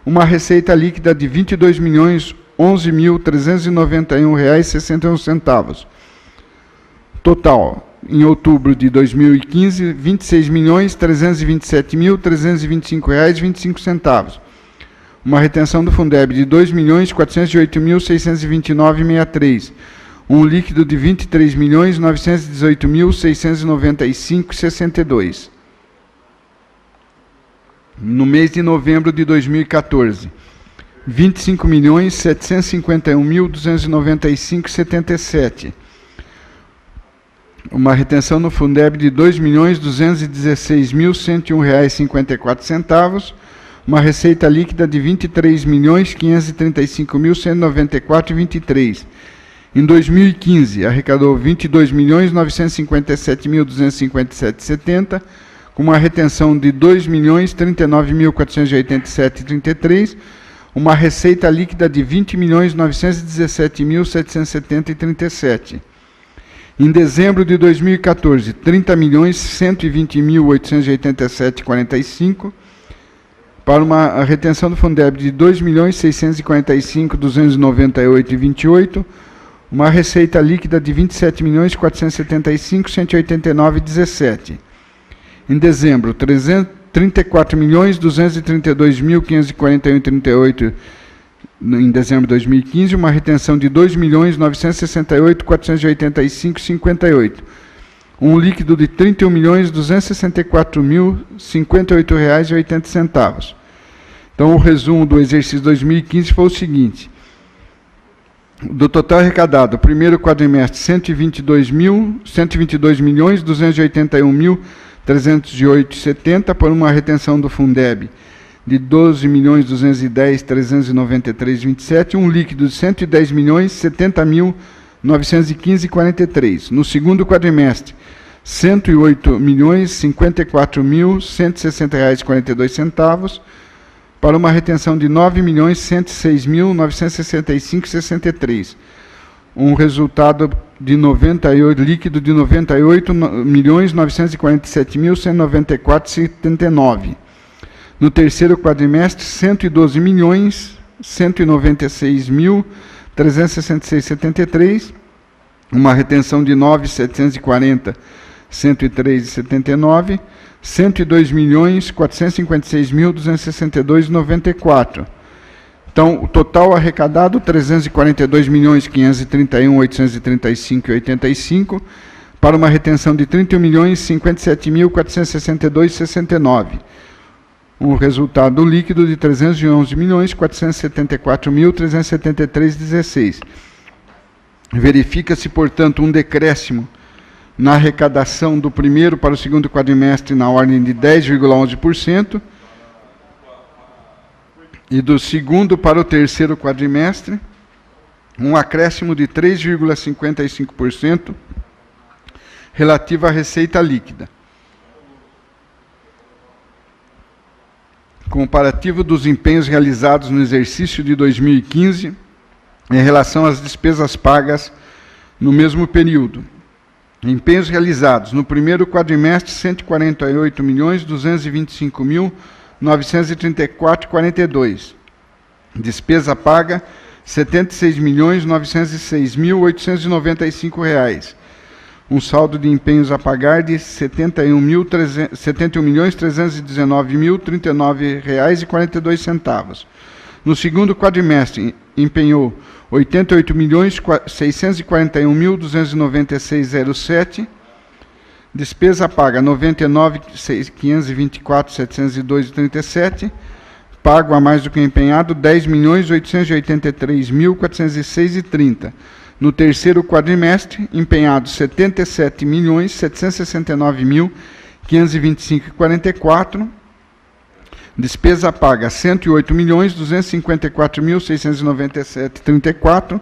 C: uma receita líquida de R$ 22.011.391,61. Total, em outubro de 2015, R$ 26.327.325,25. Uma retenção do Fundeb de R$ 2.408.629,63. Um líquido de R$ 23.918.695,62. No mês de novembro de 2014, R$ 25.751.295,77. Uma retenção no Fundeb de R$ 2.216.101,54. Uma receita líquida de R$ 23.535.194,23. Em 2015, arrecadou R$ 22.957.257,70, com uma retenção de R$ 2.039.487,33, uma receita líquida de R$ 20.917.770,37. Em dezembro de 2014, R$ 30.120.887,45, para uma retenção do Fundeb de R$ 2.645.298,28, uma receita líquida de R$ 27.475.189,17. Em dezembro, R$ 34.232.541,38 em dezembro de 2015, uma retenção de R$ 2.968.485,58. Um líquido de R$ 31.264.058,80. Então, o resumo do exercício 2015 foi o seguinte: do total arrecadado, primeiro quadrimestre, R$ 122.281.308,70, por uma retenção do Fundeb de R$ 12.210.393,27, um líquido de R$ 110.070.915,43. No segundo quadrimestre, R$ 108.054.160,42, para uma retenção de R$ 9.106.965,63. Um resultado de líquido de R$ 98.947.194,79. No terceiro quadrimestre, R$ 112.196.366,73, uma retenção de R$ 9.740.103,79, R$ 102.456.262,94. Então, o total arrecadado, R$ 342.531.835,85, para uma retenção de R$ 31.057.462,69. Um resultado líquido de R$ 311.474.373,16. Verifica-se, portanto, um decréscimo na arrecadação do primeiro para o segundo quadrimestre na ordem de 10,11%, e do segundo para o terceiro quadrimestre, um acréscimo de 3,55% relativo à receita líquida. Comparativo dos empenhos realizados no exercício de 2015 em relação às despesas pagas no mesmo período. Empenhos realizados no primeiro quadrimestre, R$ 148.225.934,42. Despesa paga, R$ 76.906.895. Um saldo de empenhos a pagar de R$ 71.319.039,42. No segundo quadrimestre, empenhou R$ 88.641.296,07. Despesa paga R$ 99.524.702,37. Pago a mais do que empenhado R$ 10.883.406,30. No terceiro quadrimestre, empenhado R$ 77.769.525,44. Despesa paga R$ 108.254.697,34.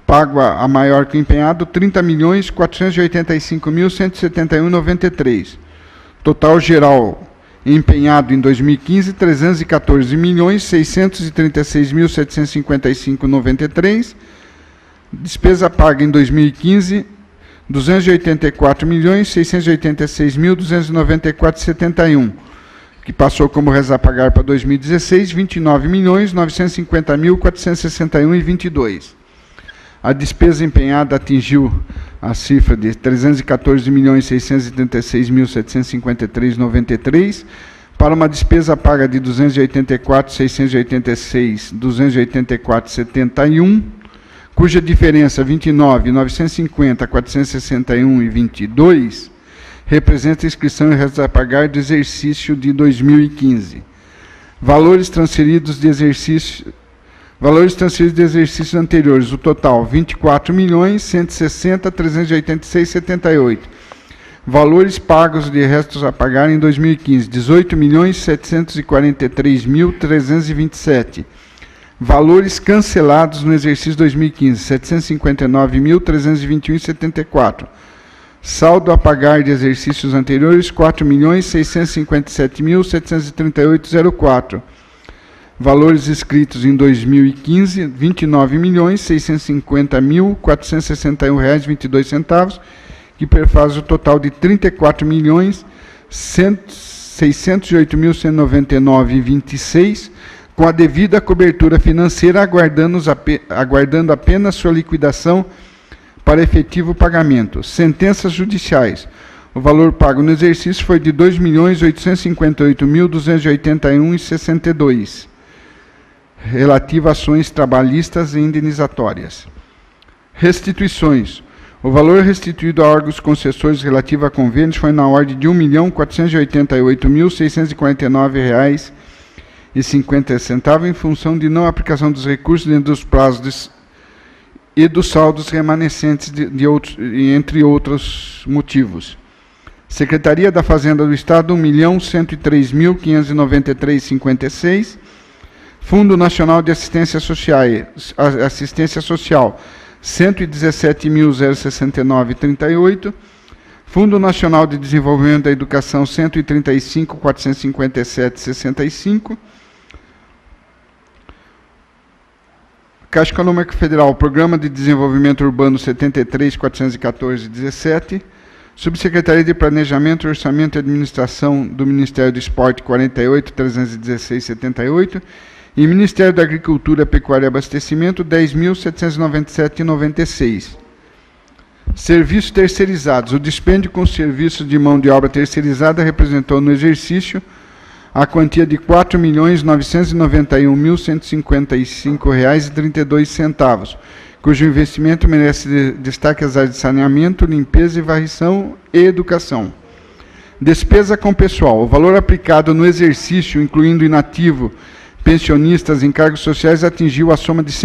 C: Pago a maior que empenhado R$ 30.485.171,93. Total geral empenhado em 2015, R$ 314.636.755,93. Despesa paga em 2015, 284.686.294,71, que passou como res a pagar para 2016, 29.950.461,22. A despesa empenhada atingiu a cifra de 314.676.753,93, para uma despesa paga de 284.686.284,71, cuja diferença 29.950.461,22 representa a inscrição e restos a pagar do exercício de 2015. Valores transferidos de exercícios anteriores, o total 24.160.386,78. Valores pagos de restos a pagar em 2015, 18.743.327. Valores cancelados no exercício 2015, 759.321,74. Saldo a pagar de exercícios anteriores, 4.657.738,04. Valores inscritos em 2015, R$ 29.650.461,22, que perfaz o total de R$ 34.608.199,26, com a devida cobertura financeira, aguardando apenas sua liquidação para efetivo pagamento. Sentenças judiciais. O valor pago no exercício foi de R$ 2.858.281,62, relativo a ações trabalhistas e indenizatórias. Restituições. O valor restituído a órgãos concessores relativo a convênios foi na ordem de R$ 1.488.648,50, em função de não aplicação dos recursos dentro dos prazos e dos saldos remanescentes, entre outros motivos. Secretaria da Fazenda do Estado, R$ 1.103.593,56. Fundo Nacional de Assistência Social, R$ 117.069,38. Fundo Nacional de Desenvolvimento da Educação, R$ 135.457,65. Caixa Econômica Federal, Programa de Desenvolvimento Urbano, R$ 73.414,17. Subsecretaria de Planejamento, Orçamento e Administração do Ministério do Esporte, R$ 48.316,78. E Ministério da Agricultura, Pecuária e Abastecimento, R$ 10.797,96. Serviços terceirizados. O dispêndio com serviços de mão de obra terceirizada representou no exercício a quantia de R$ 4.991.155,32, cujo investimento merece destaque às áreas de saneamento, limpeza e varrição e educação. Despesa com pessoal. O valor aplicado no exercício, incluindo inativo, pensionistas e encargos sociais, atingiu a soma de R$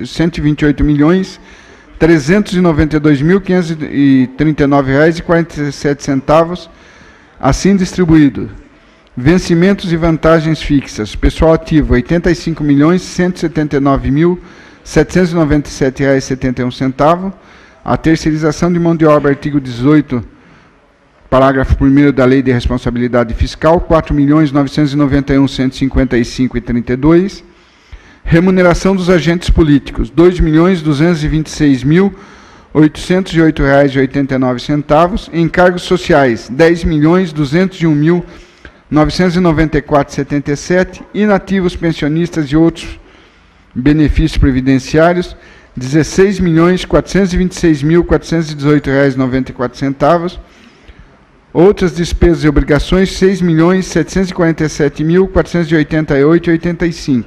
C: 128.392.539,47, assim distribuído. Vencimentos e vantagens fixas. Pessoal ativo, R$ 85.179.797,71. A terceirização de mão de obra, artigo 18, parágrafo 1º da Lei de Responsabilidade Fiscal, R$ 4.991.155,32. Remuneração dos agentes políticos, R$ 2.226.808,89. Encargos sociais, R$ 10.201.994,77. Inativos, pensionistas e outros benefícios previdenciários, R$ 16.426.418,94. Outras despesas e obrigações, R$ 6.747.488,85.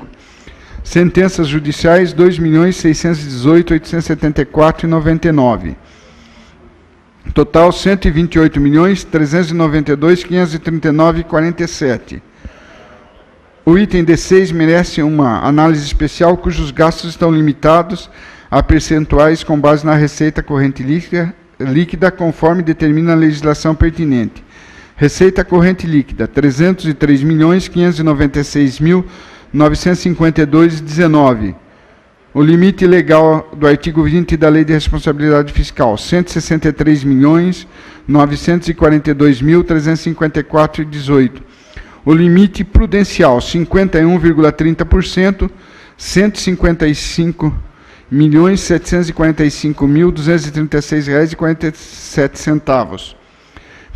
C: Sentenças judiciais, R$ 2.618.874,99. Total, R$ 128.392.539,47. O item D6 merece uma análise especial, cujos gastos estão limitados a percentuais com base na receita corrente líquida, conforme determina a legislação pertinente. Receita corrente líquida, R$ 303.596.952,19. O limite legal do artigo 20 da Lei de Responsabilidade Fiscal, R$ 163.942.354,18. O limite prudencial, 51,30%, R$ 155.000 R$745.236,47.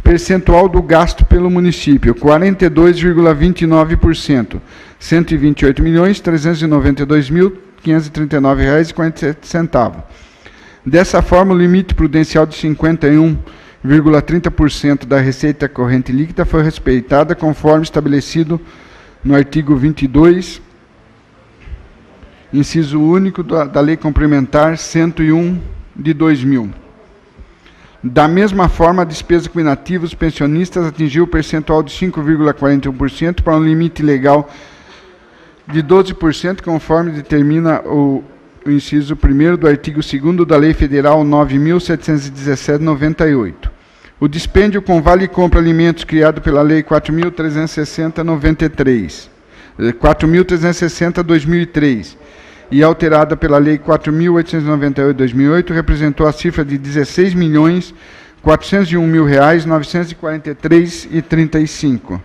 C: Percentual do gasto pelo município, 42,29%, R$ 128.392.539,47. Dessa forma, o limite prudencial de 51,30% da receita corrente líquida foi respeitada, conforme estabelecido no artigo 22, inciso único da Lei Complementar 101 de 2000. Da mesma forma, a despesa com inativos pensionistas atingiu o percentual de 5,41% para um limite legal de 12%, conforme determina o inciso 1º do artigo 2º da Lei Federal 9.717/98. O dispêndio com vale compra alimentos criado pela Lei 4.360/2003 e alterada pela Lei 4.898/2008, representou a cifra de R$ 16.401.943,35.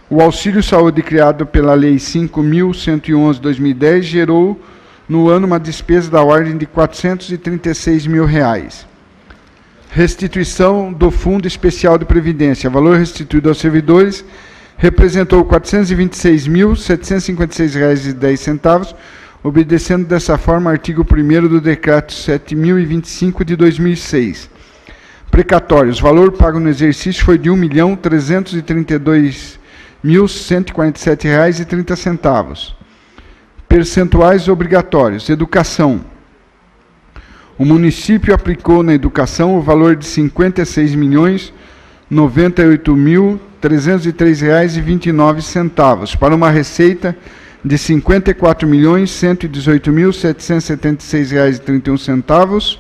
C: O auxílio saúde criado pela Lei 5.111/2010 gerou no ano uma despesa da ordem de R$ 436 mil. Restituição do Fundo Especial de Previdência. Valor restituído aos servidores representou R$ 426.756,10, obedecendo dessa forma o artigo 1º do Decreto 7.025 de 2006. Precatórios. Valor pago no exercício foi de R$ 1.332.147,30. Percentuais obrigatórios. Educação. O município aplicou na educação o valor de R$ 56.098.303,29 para uma receita de R$ 54.118.776,31,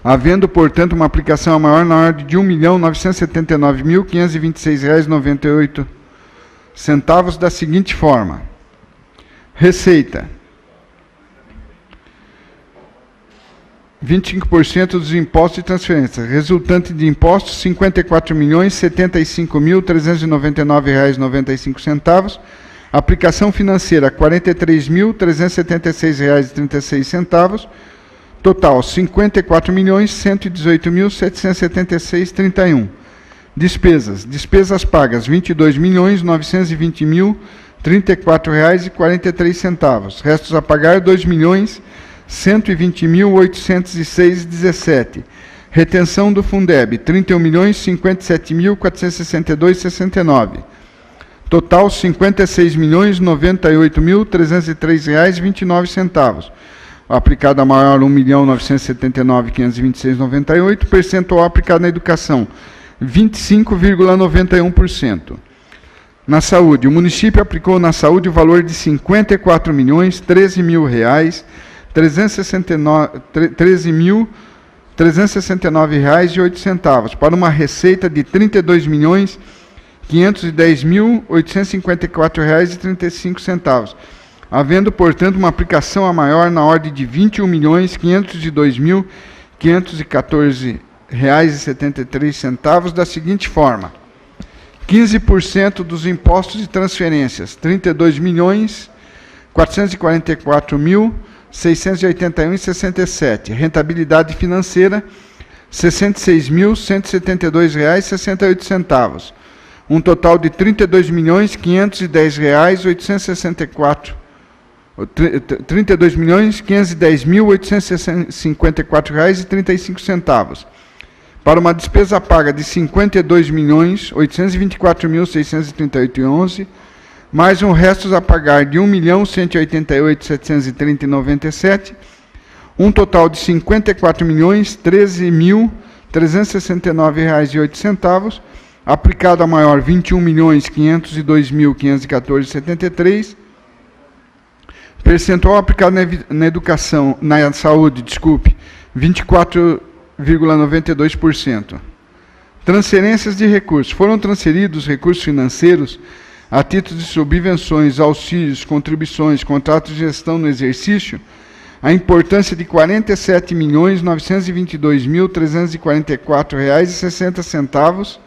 C: havendo, portanto, uma aplicação maior na ordem de R$ 1.979.526,98, da seguinte forma: receita: 25% dos impostos e transferências, resultante de impostos R$ 54.075.399,95, aplicação financeira R$ 43.376,36, total R$ 54.118.776,31. Despesas pagas R$ 22.920.034,43, restos a pagar R$ 2.120.806,17. Retenção do Fundeb, R$ 31.057.462,69. Total, R$ 56.098.303,29. Aplicado a maior, R$ 1.979.526,98. Percentual aplicado na educação, 25,91%. Na saúde, o município aplicou na saúde o valor de R$ 54.013.369,08 para uma receita de R$ 32.510.854,35, havendo, portanto, uma aplicação a maior na ordem de R$ 21.502.514,73, da seguinte forma: 15% dos impostos e transferências, R$ 32.444.681,67. Rentabilidade financeira, R$ 66.172,68. Um total de R$ 32.510.864. R$ 32.510.854,35. Para uma despesa paga de R$ 52.824.638,11, mais um restos a pagar de R$ 1.188.730,97, um total de R$ 54.013.369,08, aplicado a maior R$ 21.502.514,73, percentual aplicado na educação, na saúde, 24,92%. Transferências de recursos. Foram transferidos recursos financeiros a título de subvenções, auxílios, contribuições, contratos de gestão no exercício, a importância de R$ 47.922.344,60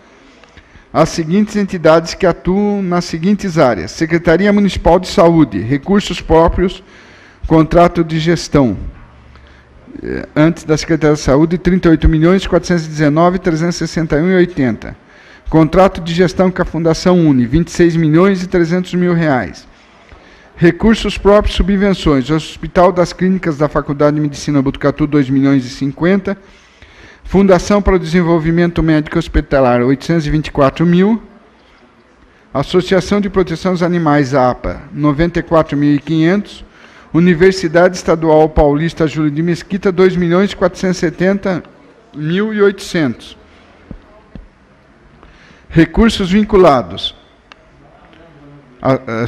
C: às seguintes entidades que atuam nas seguintes áreas: Secretaria Municipal de Saúde, recursos próprios, Contrato de gestão, antes da Secretaria da Saúde, 38.419.361,80. Contrato de gestão com a Fundação Uni, 26.300.000 reais. Recursos próprios, subvenções. Hospital das Clínicas da Faculdade de Medicina Botucatu, 2.050.000. Fundação para o Desenvolvimento Médico Hospitalar, 824.000. Associação de Proteção dos Animais, APA, 94.500. Universidade Estadual Paulista Júlio de Mesquita, 2.470.800. Recursos vinculados.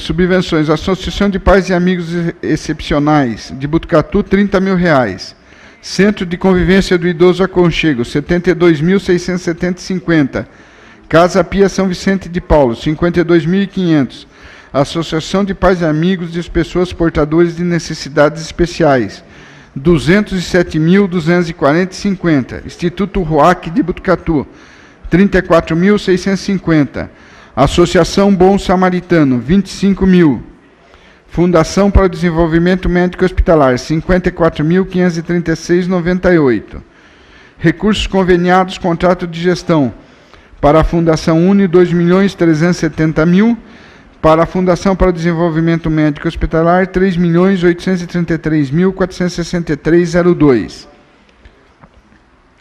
C: Subvenções. Associação de Pais e Amigos Excepcionais de Botucatu, 30.000 reais. Centro de Convivência do Idoso Aconchego, 72.650. Casa Pia São Vicente de Paulo, 52.500. Associação de Pais e Amigos de Pessoas Portadoras de Necessidades Especiais, 207.240,50. Instituto RUAC de Botucatu, 34.650. Associação Bom Samaritano, 25.000. Fundação para o Desenvolvimento Médico Hospitalar, 54.536,98. Recursos conveniados, contrato de gestão. Para a Fundação Uni, 2.370.000. Para a Fundação para o Desenvolvimento Médico Hospitalar, 3.833.463,02.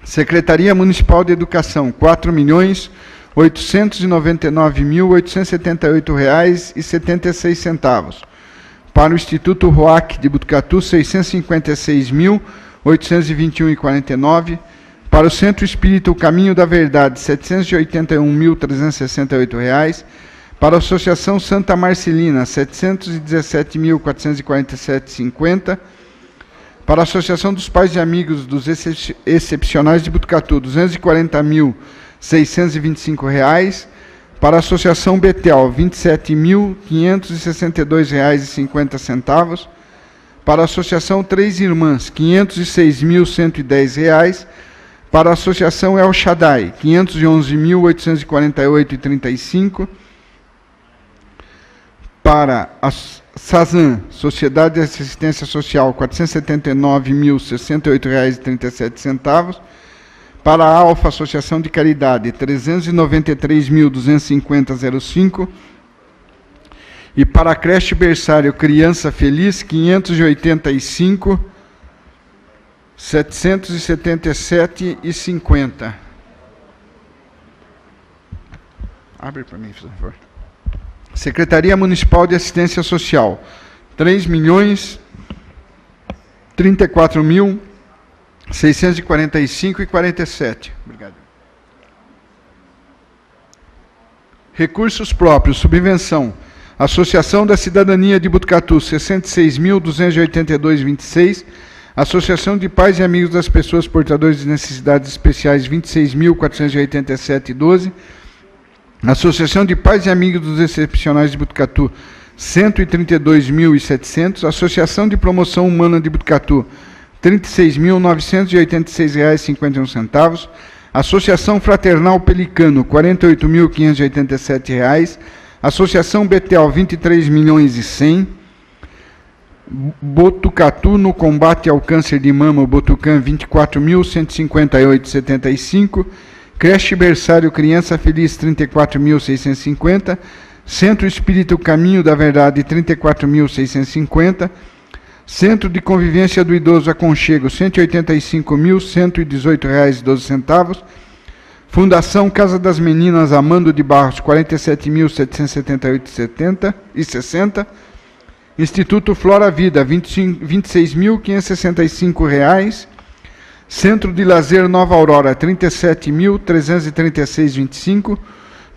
C: Secretaria Municipal de Educação, R$ 4.899.878,76. Para o Instituto RUAC de Botucatu, R$ 656.821,49. Para o Centro Espírita O Caminho da Verdade, R$ 781.368. Para a Associação Santa Marcelina, R$ 717.447,50. Para a Associação dos Pais e Amigos dos Excepcionais de Botucatu, R$ 240.625. Para a Associação Betel, R$ 27.562,50. Para a Associação Três Irmãs, R$ 506.110. Para a Associação El Shaddai, R$ 511.848,35. Para a SASAN, Sociedade de Assistência Social, R$ 479.068,37. Para a Alfa, Associação de Caridade, R$ 393.250,05. E para a creche berçário Criança Feliz, R$ 585.777,50. Abre para mim, por favor. Secretaria Municipal de Assistência Social, R$ 3.034.645,47. Obrigado. Recursos próprios, subvenção. Associação da Cidadania de Botucatu, R$ 66.282,26. Associação de Pais e Amigos das Pessoas Portadoras de Necessidades Especiais, R$ 26.487,12. Associação de Pais e Amigos dos Excepcionais de Botucatu, R$ 132.700. Associação de Promoção Humana de Botucatu, R$ 36.986,51. Associação Fraternal Pelicano, R$ 48.587. Associação Betel, R$ 23.100.000. Botucatu no combate ao câncer de mama, Botucam, R$ 24.158,75. Creche Berçário Criança Feliz, R$ 34.650. Centro Espírita Caminho da Verdade, R$ 34.650. Centro de Convivência do Idoso Aconchego, R$ 185.118,12. Fundação Casa das Meninas Amando de Barros, R$ 47.778,60. Instituto Flora Vida, R$ 26.565. Centro de Lazer Nova Aurora, R$ 37.336,25.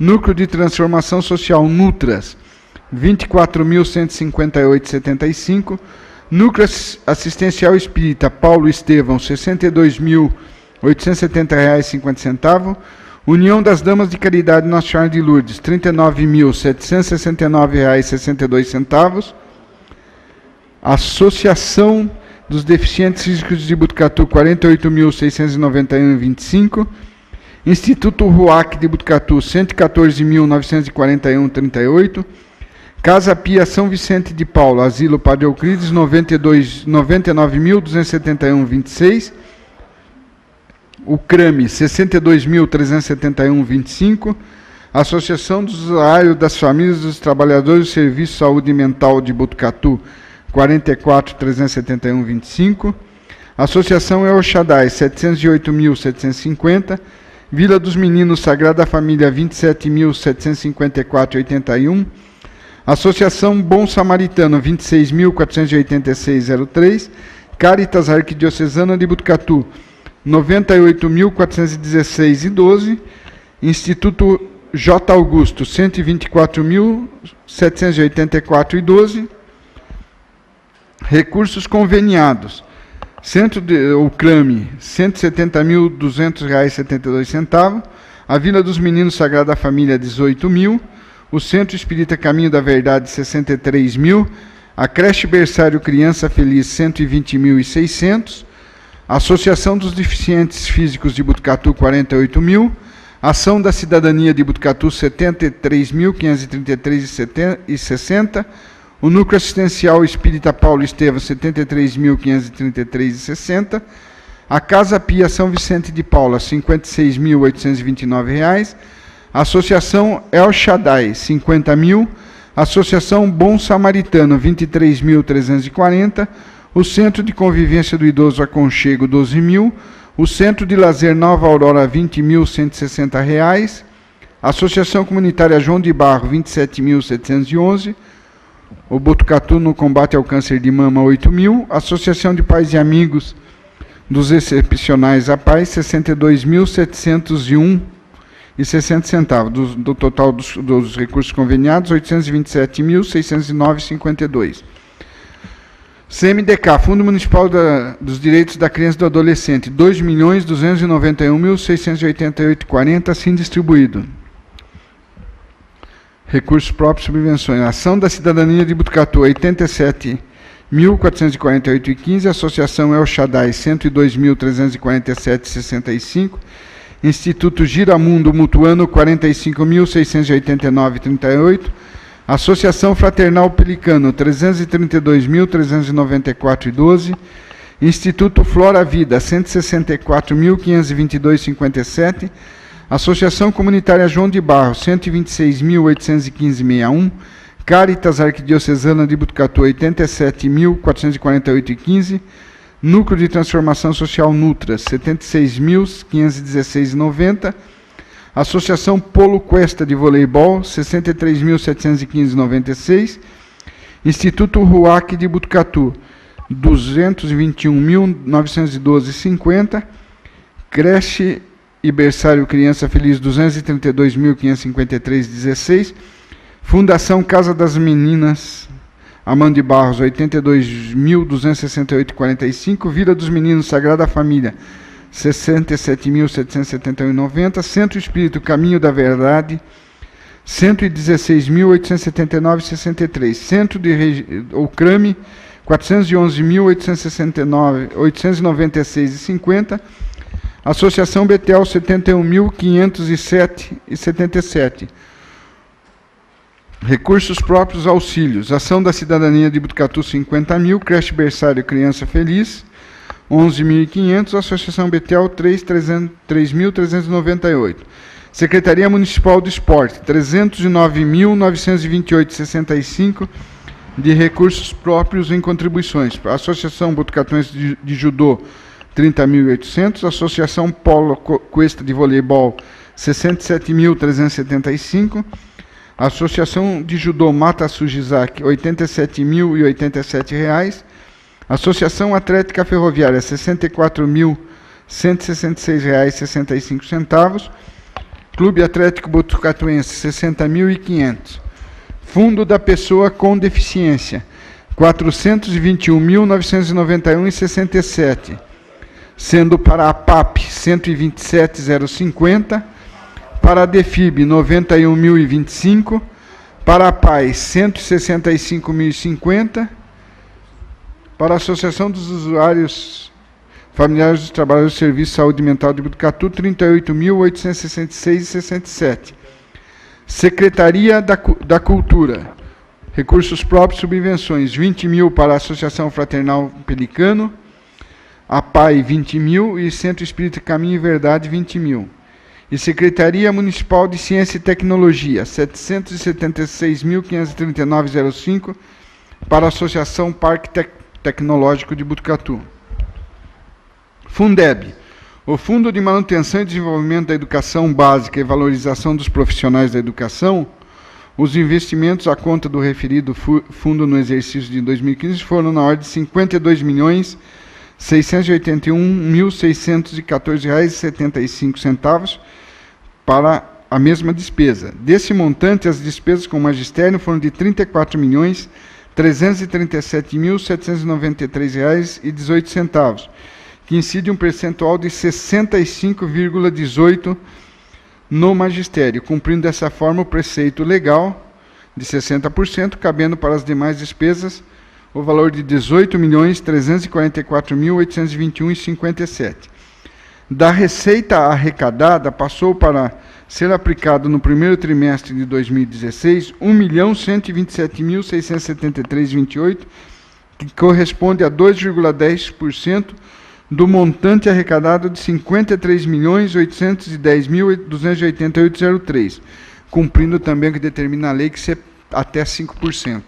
C: Núcleo de Transformação Social Nutras, R$ 24.158,75. Núcleo Assistencial Espírita Paulo Estevão, R$ 62.870,50. União das Damas de Caridade Nossa Senhora de Lourdes, R$ 39.769,62. Associação dos Deficientes Físicos de Botucatu, R$ 48.691,25. Instituto RUAC de Botucatu, R$ 114.941,38. Casa Pia São Vicente de Paula, Asilo Padre Euclides, 99.271,26. O CRAME, 62.371,25. Associação dos Usuários das Famílias dos Trabalhadores do Serviço de Saúde Mental de Botucatu, 44.371,25. Associação El Shaddai, 708.750. Vila dos Meninos Sagrada Família, 27.754,81. Associação Bom Samaritano, 26.486,03. Caritas Arquidiocesana de Botucatu, 98.416,12. Instituto J. Augusto, 124.784,12. Recursos conveniados. O CRAME, R$ 170.200,72. A Vila dos Meninos Sagrada Família, 18.000. O Centro Espírita Caminho da Verdade, 63.000. A Creche Berçário Criança Feliz, 120.600. Associação dos Deficientes Físicos de Botucatu, 48.000. Ação da Cidadania de Botucatu, 73.533,60. O Núcleo Assistencial Espírita Paulo Estevam, 73.533,60. A Casa Pia São Vicente de Paula, R$ 56.829. Associação El Shaddai, 50.000. Associação Bom Samaritano, 23.340. O Centro de Convivência do Idoso Aconchego, 12.000. O Centro de Lazer Nova Aurora, R$ 20.160. Associação Comunitária João de Barro, 27.711. O Botucatu no Combate ao Câncer de Mama, 8.000. Associação de Pais e Amigos dos Excepcionais à Paz, 62.701,60. Do total dos recursos conveniados, 827.609,52. CMDK, Fundo Municipal dos Direitos da Criança e do Adolescente, R$ 2.291.688,40, assim distribuído. Recursos próprios, subvenções. Ação da Cidadania de Botucatu, R$ 87.448,15. Associação El Shaddai, R$ 102.347,65. Instituto Giramundo Mutuano, R$ 45.689,38. Associação Fraternal Pelicano, R$ 332.394,12. Instituto Flora Vida, R$ 164.522,57. Associação Comunitária João de Barro, R$ 126.815,61. Caritas Arquidiocesana de Botucatu, R$ 87.448,15. Núcleo de Transformação Social Nutras, R$ 76.516,90. Associação Polo Cuesta de Voleibol, R$ 63.715,96. Instituto RUAC de Botucatu, R$ 221.912,50. Creche e Berçário Criança Feliz, R$ 232.553,16. Fundação Casa das Meninas Amanda de Barros, R$ 82.268,45. Vila dos Meninos Sagrada Família, R$ 67.771,90. Centro Espírito Caminho da Verdade, R$ 116.879,63. Centro de CRAME, R$ 411.896,50. Associação Betel, R$ 71.507,77. Recursos próprios, auxílios. Ação da Cidadania de Botucatu, 50.000. Creche Berçário Criança Feliz, 11.500. Associação Betel, 3.398. Secretaria Municipal do Esporte, 309.928,65 de recursos próprios em contribuições. Associação Botucatuense de Judô, 30.800. Associação Polo Cuesta de Voleibol, 67.375. Associação de Judô Mata Sujizak, R$ 87.087. Associação Atlética Ferroviária, R$ 64.166,65. Clube Atlético Botucatuense, R$ 60.500. Fundo da Pessoa com Deficiência, R$ 421.991,67. Sendo para a PAP, R$ 127.050. Para a DEFIB, R$ 91.025. Para a PAIS, R$ 165.050. Para a Associação dos Usuários Familiares dos Trabalhadores do Serviço de Saúde Mental de Botucatu, R$ 38.866,67. Secretaria da Cultura, Recursos próprios, subvenções, 20 mil para a Associação Fraternal Pelicano, a PAI 20 mil e Centro Espírita Caminho e Verdade 20 mil. E Secretaria Municipal de Ciência e Tecnologia, 776.539,05 para a Associação Parque Tecnológico de Botucatu. Fundeb, o Fundo de Manutenção e Desenvolvimento da Educação Básica e Valorização dos Profissionais da Educação. Os investimentos à conta do referido fundo no exercício de 2015 foram na ordem de R$ 52.681.614,75 para a mesma despesa. Desse montante, as despesas com magistério foram de R$ 34.337.793,18, que incide um percentual de 65,18% no magistério, cumprindo dessa forma o preceito legal de 60%, cabendo para as demais despesas o valor de R$ 18.344.821,57. Da receita arrecadada, passou para ser aplicado no primeiro trimestre de 2016 R$ 1.127.673,28, que corresponde a 2,10% do montante arrecadado de R$ 53.810.288,03, cumprindo também o que determina a lei, que é até 5%.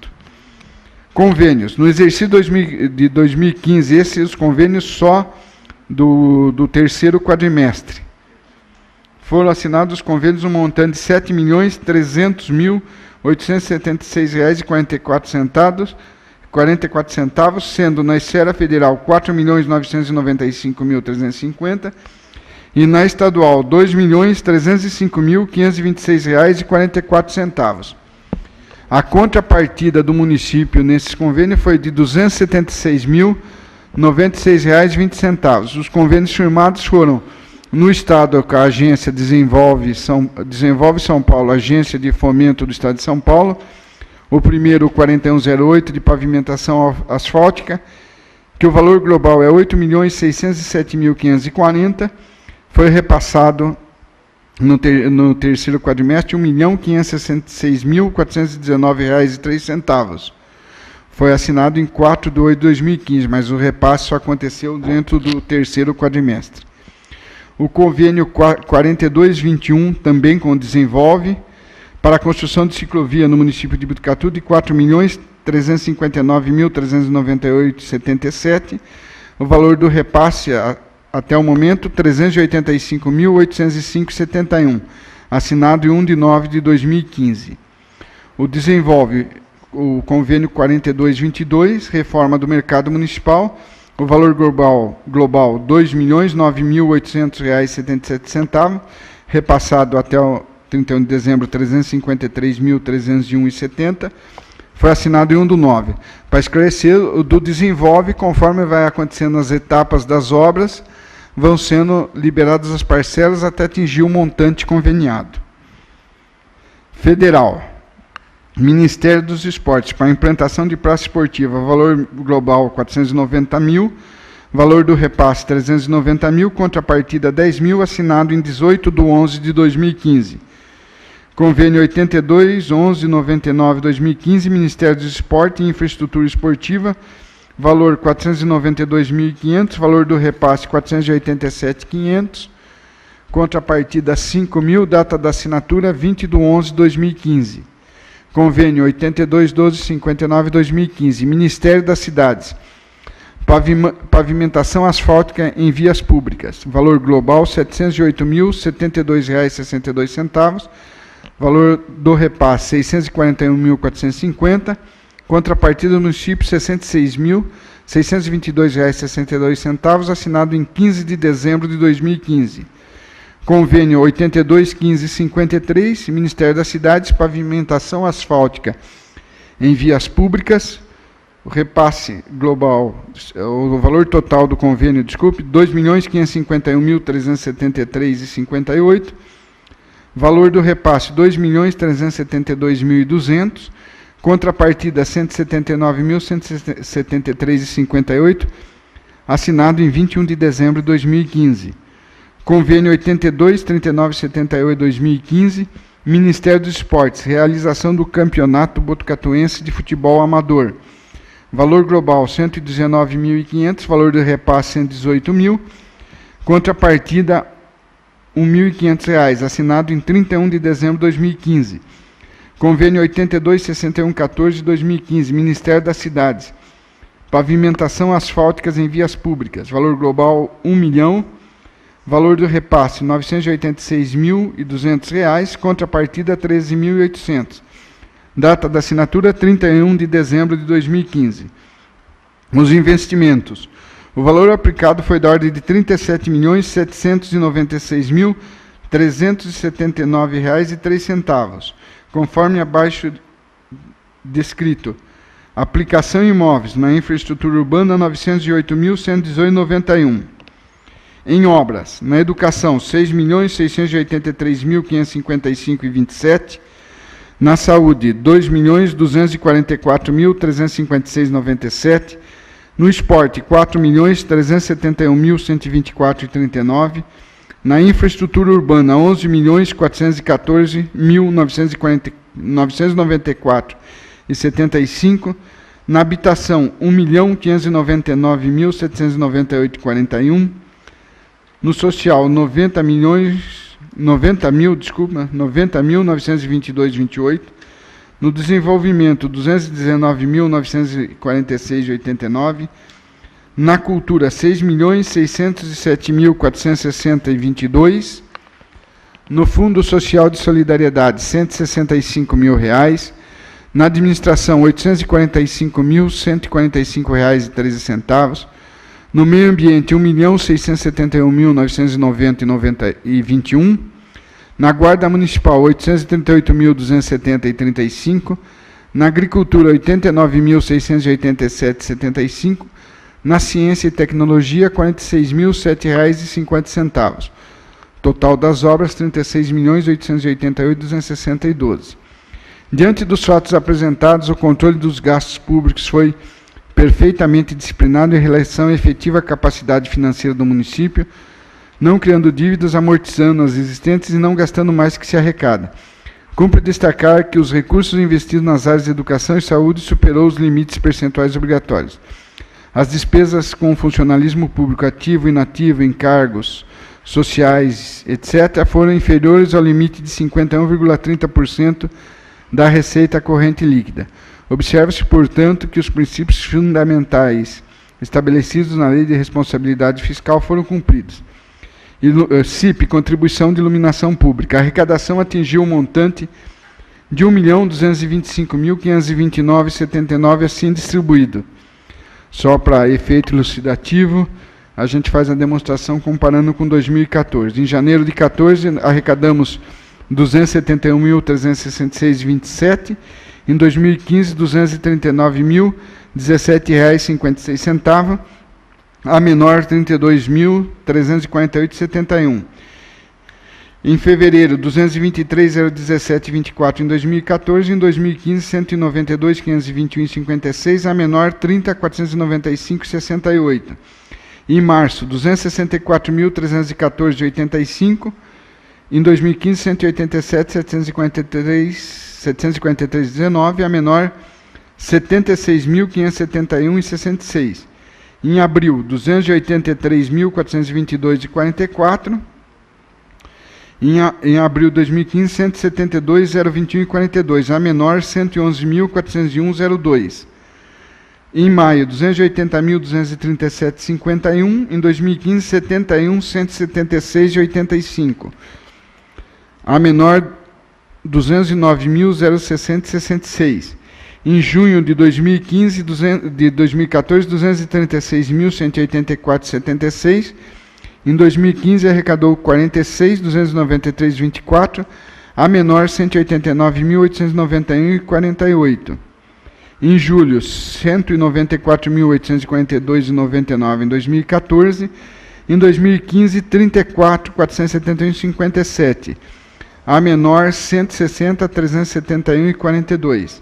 C: Convênios. No exercício de 2015, esses convênios só do terceiro quadrimestre. Foram assinados os convênios um montante de R$ 7.300.876,44, sendo na esfera federal R$ 4.995.350 e na estadual R$ 2.305.526,44. A contrapartida do município nesses convênios foi de R$ 276.096,20. Os convênios firmados foram no estado com a agência Desenvolve São Paulo, Agência de Fomento do Estado de São Paulo, o primeiro 4108 de pavimentação asfáltica, que o valor global é R$ 8.607.540, foi repassado no terceiro quadrimestre R$ 1.566.419,03. Foi assinado em 4 de 8 de 2015, mas o repasse só aconteceu dentro do terceiro quadrimestre. O convênio 4221, também com o Desenvolve, para a construção de ciclovia no município de Botucatu, de R$ 4.359.398,77. O valor do repasse, até o momento, R$ 385.805,71, assinado em 1 de 9 de 2015. O Desenvolve, o convênio 4222, reforma do mercado municipal, o valor global R$ 2.009.800,77, repassado até o 31 de dezembro, R$ 353.301,70, foi assinado em 1 do 9. Para esclarecer, o do Desenvolve, conforme vai acontecendo as etapas das obras, vão sendo liberadas as parcelas até atingir o montante conveniado. Federal. Ministério dos Esportes, para a implantação de praça esportiva, valor global R$ 490 mil, valor do repasse R$ 390 mil, contrapartida R$ 10 mil, assinado em 18 de 11 de 2015. Convênio 82.11.99/2015, Ministério dos Esportes e Infraestrutura Esportiva, valor R$ 492.500, valor do repasse R$ 487.500, contrapartida R$ 5 mil, data da assinatura 20 de 11 de 2015. Convênio 82.12.59/2015, Ministério das Cidades, pavimentação asfáltica em vias públicas, valor global R$ 708.072,62, valor do repasse R$ 641.450, contrapartida do município R$ 66.622,62, assinado em 15 de dezembro de 2015. Convênio 82.15.53, Ministério das Cidades, pavimentação asfáltica em vias públicas, o repasse global, o valor total do convênio, R$ 2.551.373,58, valor do repasse R$ 2.372.200, contrapartida R$ 179.173,58, assinado em 21 de dezembro de 2015. Convênio 82.3978/2015, Ministério dos Esportes, realização do Campeonato Botucatuense de Futebol Amador. Valor global, R$ 119.500, valor do repasse, R$ 118.000, contrapartida, R$ 1.500, assinado em 31 de dezembro de 2015. Convênio 82.6114 de 2015, Ministério das Cidades. Pavimentação asfálticas em vias públicas, valor global, R$ 1 milhão, valor do repasse, R$ 986.200, contrapartida, R$ 13.800. Data da assinatura, 31 de dezembro de 2015. Os investimentos. O valor aplicado foi da ordem de R$ 37.796.379,03, conforme abaixo descrito. Aplicação em imóveis na infraestrutura urbana, R$ 908.118,91. Em obras, na educação, R$ 6.683.555,27. Na saúde, R$ 2.244.356,97. No esporte, R$ 4.371.124,39. Na infraestrutura urbana, R$ 11.414.994,75. Na habitação, R$ 1.599.798,41. No social, R$ 90.922,28. No desenvolvimento, R$ 219.946,89. Na cultura, R$ 6.607.460,22. No Fundo Social de Solidariedade, R$ 165.000. Na administração, R$ 845.145,13. No meio ambiente, R$ 1.671.990,21. Na Guarda Municipal, R$ 838.270,35. Na Agricultura, R$ 89.687,75. Na Ciência e Tecnologia, R$ 46.007,50. Total das obras, R$ 36.888.260,12. Diante dos fatos apresentados, o controle dos gastos públicos foi perfeitamente disciplinado em relação à efetiva capacidade financeira do município, não criando dívidas, amortizando as existentes e não gastando mais que se arrecada. Cumpre destacar que os recursos investidos nas áreas de educação e saúde superou os limites percentuais obrigatórios. As despesas com funcionalismo público ativo e inativo, encargos sociais, etc., foram inferiores ao limite de 51,30% da receita corrente líquida. Observa-se, portanto, que os princípios fundamentais estabelecidos na Lei de Responsabilidade Fiscal foram cumpridos. CIP, Contribuição de Iluminação Pública. A arrecadação atingiu um montante de R$ 1.225.529,79, assim distribuído. Só para efeito elucidativo, a gente faz a demonstração comparando com 2014. Em janeiro de 2014, arrecadamos R$ 271.366,27. Em 2015, R$ 239.017,56. A menor, R$ 32.348,71. Em fevereiro, R$ 223.017,24 em 2014. Em 2015, R$ 192.521,56. A menor, R$ 30.495,68. Em março, R$ 264.314,85. Em 2015, R$ 187.743,19. A menor, R$ 76.571,66. Em abril, R$ 283.422,44. Em abril de 2015, R$ 172.021,42. A menor, R$ 111.401,02. Em maio, R$ 280.237,51. Em 2015, R$ 71.176,85. A menor, R$ 209.060,66. Em junho de 2014, R$ 236.184,76. Em 2015, arrecadou R$ 46.293,24. A menor, R$ 189.891,48. Em julho, R$ 194.842,99 em 2014. Em 2015, R$ 34.471,57. A menor, R$ 160.371,42.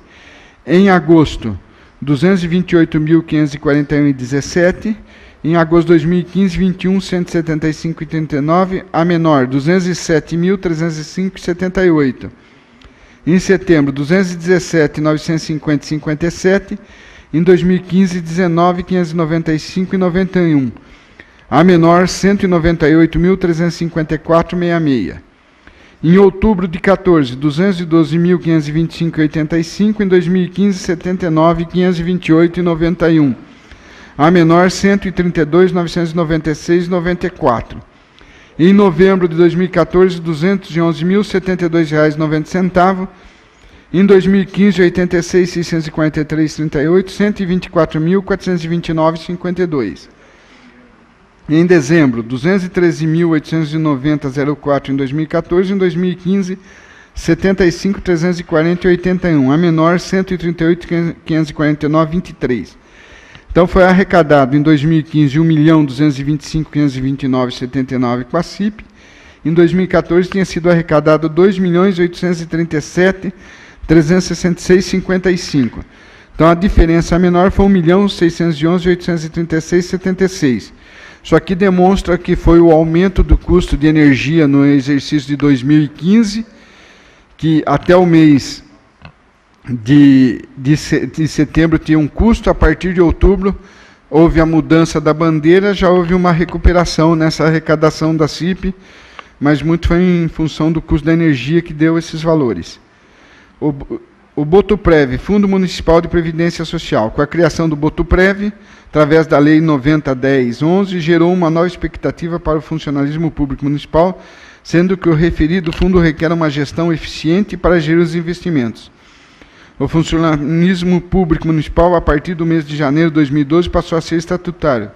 C: Em agosto, R$ 228.541,17. Em agosto de 2015, R$ 21.175,39. A menor, R$ 207.305,78. Em setembro, 217.950,57. Em 2015, 19.595,91. A menor, 198.354,66. Em outubro de 14, 212.525,85. Em 2015, 79.528,91. A menor, 132.996,94. Em novembro de 2014, R$ 211.072,90. Em 2015, R$ 86.643,38, R$ 124.429,52. Em dezembro, R$ 213.890,04 em 2014, em 2015, R$ 75.340,81, a menor R$ 138.549,23. Então foi arrecadado em 2015 R$ 1.225.529,79 com a CIP. Em 2014 tinha sido arrecadado R$ 2.837.366,55. Então a diferença menor foi R$ 1.611.836,76. Isso aqui demonstra que foi o aumento do custo de energia no exercício de 2015, que até o mês de setembro tinha um custo, a partir de outubro houve a mudança da bandeira, já houve uma recuperação nessa arrecadação da CIP, mas muito foi em função do custo da energia que deu esses valores. O Botuprev, Fundo Municipal de Previdência Social, com a criação do Botuprev, através da Lei 90.10.11, gerou uma nova expectativa para o funcionalismo público municipal, sendo que o referido fundo requer uma gestão eficiente para gerir os investimentos. O funcionalismo público municipal, a partir do mês de janeiro de 2012, passou a ser estatutário.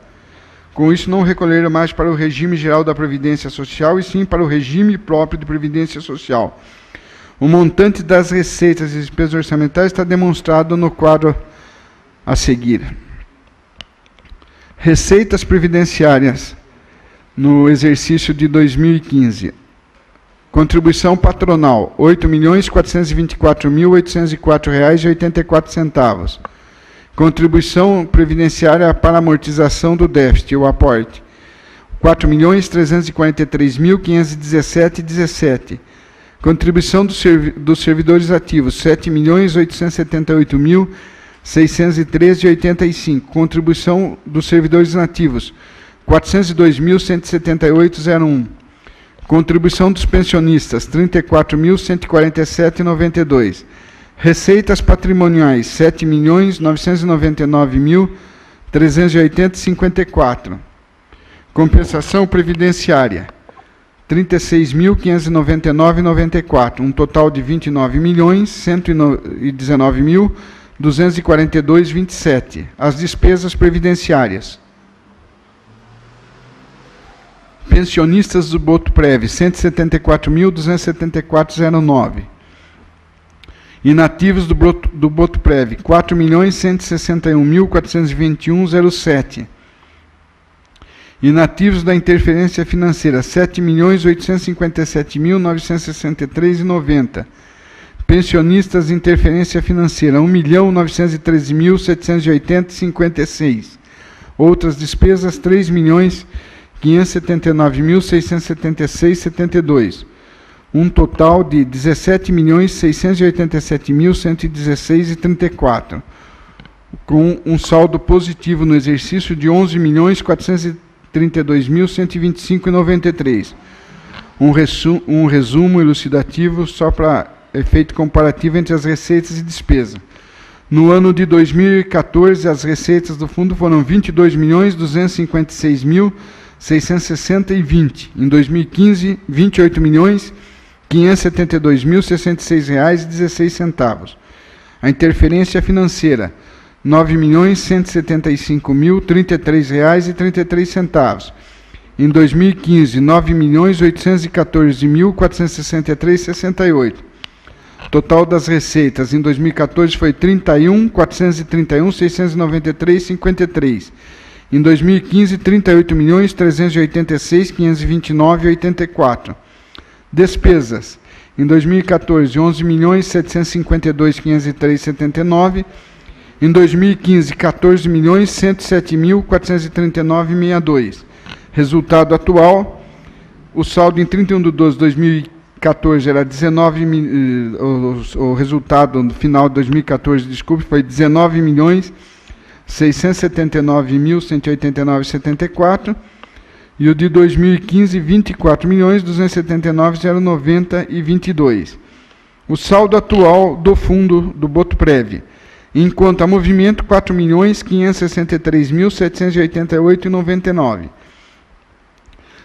C: Com isso, não recolheram mais para o regime geral da Previdência Social, e sim para o regime próprio de Previdência Social. O montante das receitas e despesas orçamentárias está demonstrado no quadro a seguir. Receitas previdenciárias no exercício de 2015. Contribuição patronal, R$ 8.424.804,84. Contribuição previdenciária para amortização do déficit, o aporte, R$ 4.343.517,17. Contribuição dos servidores ativos, R$ 7.878.613,85. Contribuição dos servidores inativos, R$ 402.178,01. Contribuição dos pensionistas, R$ 34.147,92. Receitas patrimoniais, R$ 7.999.380,54. Compensação previdenciária, R$ 36.599,94, um total de R$ 29.119.242,27. As despesas previdenciárias. Pensionistas do Botuprev, R$ 174.274,09. Inativos do Botuprev, R$ 4.161.421,07. Inativos da interferência financeira, R$ 7.857.963,90. Pensionistas de interferência financeira, R$ 1.913.780,56. Outras despesas, R$ 3.579.676,72. Um total de R$ 17.687.116,34. Com um saldo positivo no exercício de R$ 11.432.125,93. Um resumo elucidativo só para efeito comparativo entre as receitas e despesas. No ano de 2014, as receitas do fundo foram R$ 22.256.660,20. Em 2015, R$ 28.572.066,16. A interferência financeira, R$ 9.175.033,33. Em 2015, R$ 9.814.463,68. Total das receitas em 2014 foi R$ 31.431.693,53. Em 2015, R$ 38.386.529,84. Despesas. Em 2014, R$ 11.752.503,79. Em 2015, R$ 14.107.439,62. Resultado atual, o saldo em 31 de 12 de 2014 era 19 o resultado no final de 2014, desculpe, foi 19.679.189,74 e o de 2015 24.279.090,22. O saldo atual do fundo do Botuprev, enquanto a movimento 4.563.788,99.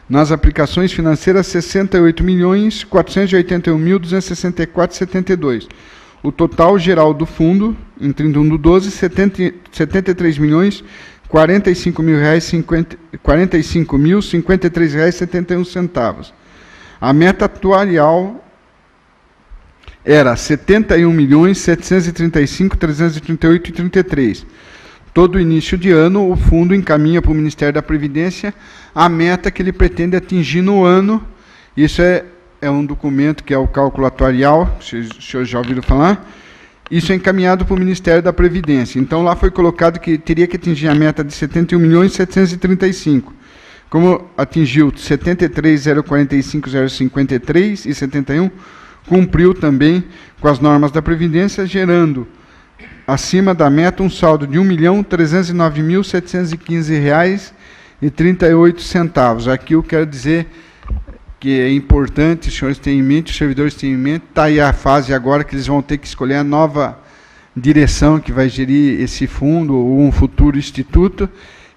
C: Nas aplicações financeiras, 68.481.264,72. O total geral do fundo, em 31/12, R$ 73.045.053,71. A meta atuarial era R$ 71.735.338,33. Todo início de ano, o fundo encaminha para o Ministério da Previdência a meta que ele pretende atingir no ano. Isso é um documento que é o cálculo atuarial, os senhores já ouviram falar. Isso é encaminhado para o Ministério da Previdência. Então, lá foi colocado que teria que atingir a meta de 71.735. Como atingiu 73.045.053 e 71, cumpriu também com as normas da Previdência, gerando acima da meta um saldo de R$ 1.309.715,38. Aqui eu quero dizer que é importante, os senhores tenham em mente, os servidores tenham em mente, está aí a fase agora que eles vão ter que escolher a nova direção que vai gerir esse fundo ou um futuro instituto.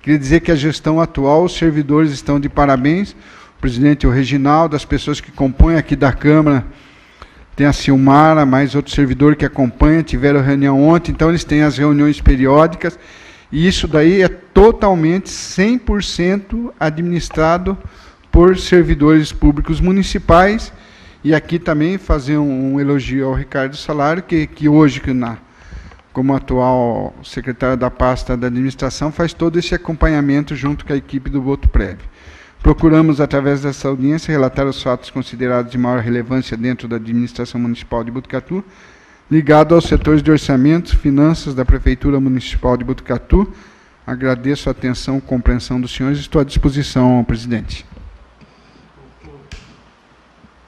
C: Queria dizer que a gestão atual, os servidores estão de parabéns, o presidente, o Reginaldo, as pessoas que compõem aqui da Câmara, tem a Silmara, mais outro servidor que acompanha, tiveram reunião ontem, então eles têm as reuniões periódicas, e isso daí é totalmente, 100% administrado por servidores públicos municipais. E aqui também fazer um elogio ao Ricardo Salário, que hoje, como atual secretário da pasta da administração, faz todo esse acompanhamento junto com a equipe do Botuprev. Procuramos, através dessa audiência, relatar os fatos considerados de maior relevância dentro da administração municipal de Botucatu, ligado aos setores de orçamentos, finanças da Prefeitura Municipal de Botucatu. Agradeço a atenção e compreensão dos senhores e estou à disposição, presidente.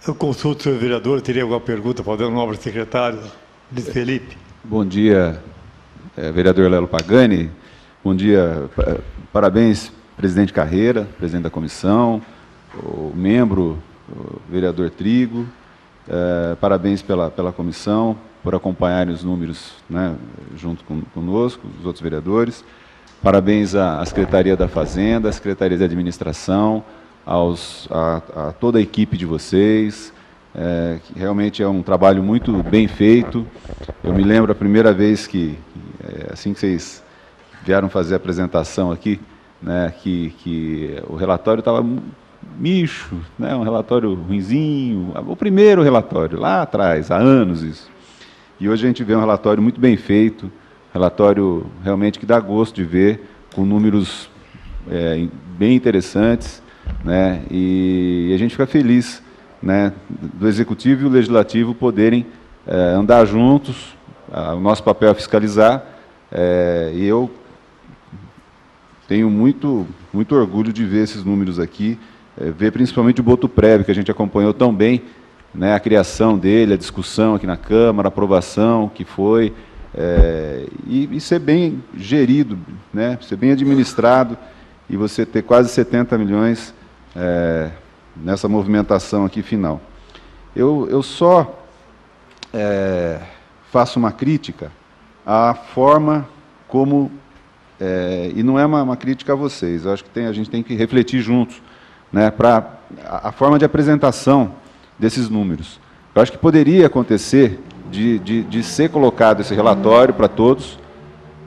A: Eu consulto o senhor vereador, teria alguma pergunta para o nobre secretário Luiz Felipe?
F: Bom dia, vereador Lelo Pagani. Bom dia, parabéns, presidente Carreira, presidente da comissão, o membro, o vereador Trigo. Parabéns pela comissão, por acompanharem os números, né, junto conosco, os outros vereadores. Parabéns à Secretaria da Fazenda, à Secretaria de Administração, a toda a equipe de vocês, que realmente é um trabalho muito bem feito. Eu me lembro a primeira vez que, assim que vocês vieram fazer a apresentação aqui, né, que o relatório estava micho, né, um relatório ruinzinho, o primeiro relatório, lá atrás, há anos isso. E hoje a gente vê um relatório muito bem feito, relatório realmente que dá gosto de ver, com números bem interessantes, né, e a gente fica feliz, né, do Executivo e o Legislativo poderem andar juntos. O nosso papel é fiscalizar, e eu tenho muito orgulho de ver esses números aqui, ver principalmente o Botuprev, que a gente acompanhou tão bem, né, a criação dele, a discussão aqui na Câmara, a aprovação que foi, e ser bem gerido, né, ser bem administrado, e você ter quase 70 milhões nessa movimentação aqui final. Eu só faço uma crítica à forma como, e não é uma crítica a vocês, eu acho que a gente tem que refletir juntos, né, para a forma de apresentação desses números. Eu acho que poderia acontecer de ser colocado esse relatório para todos,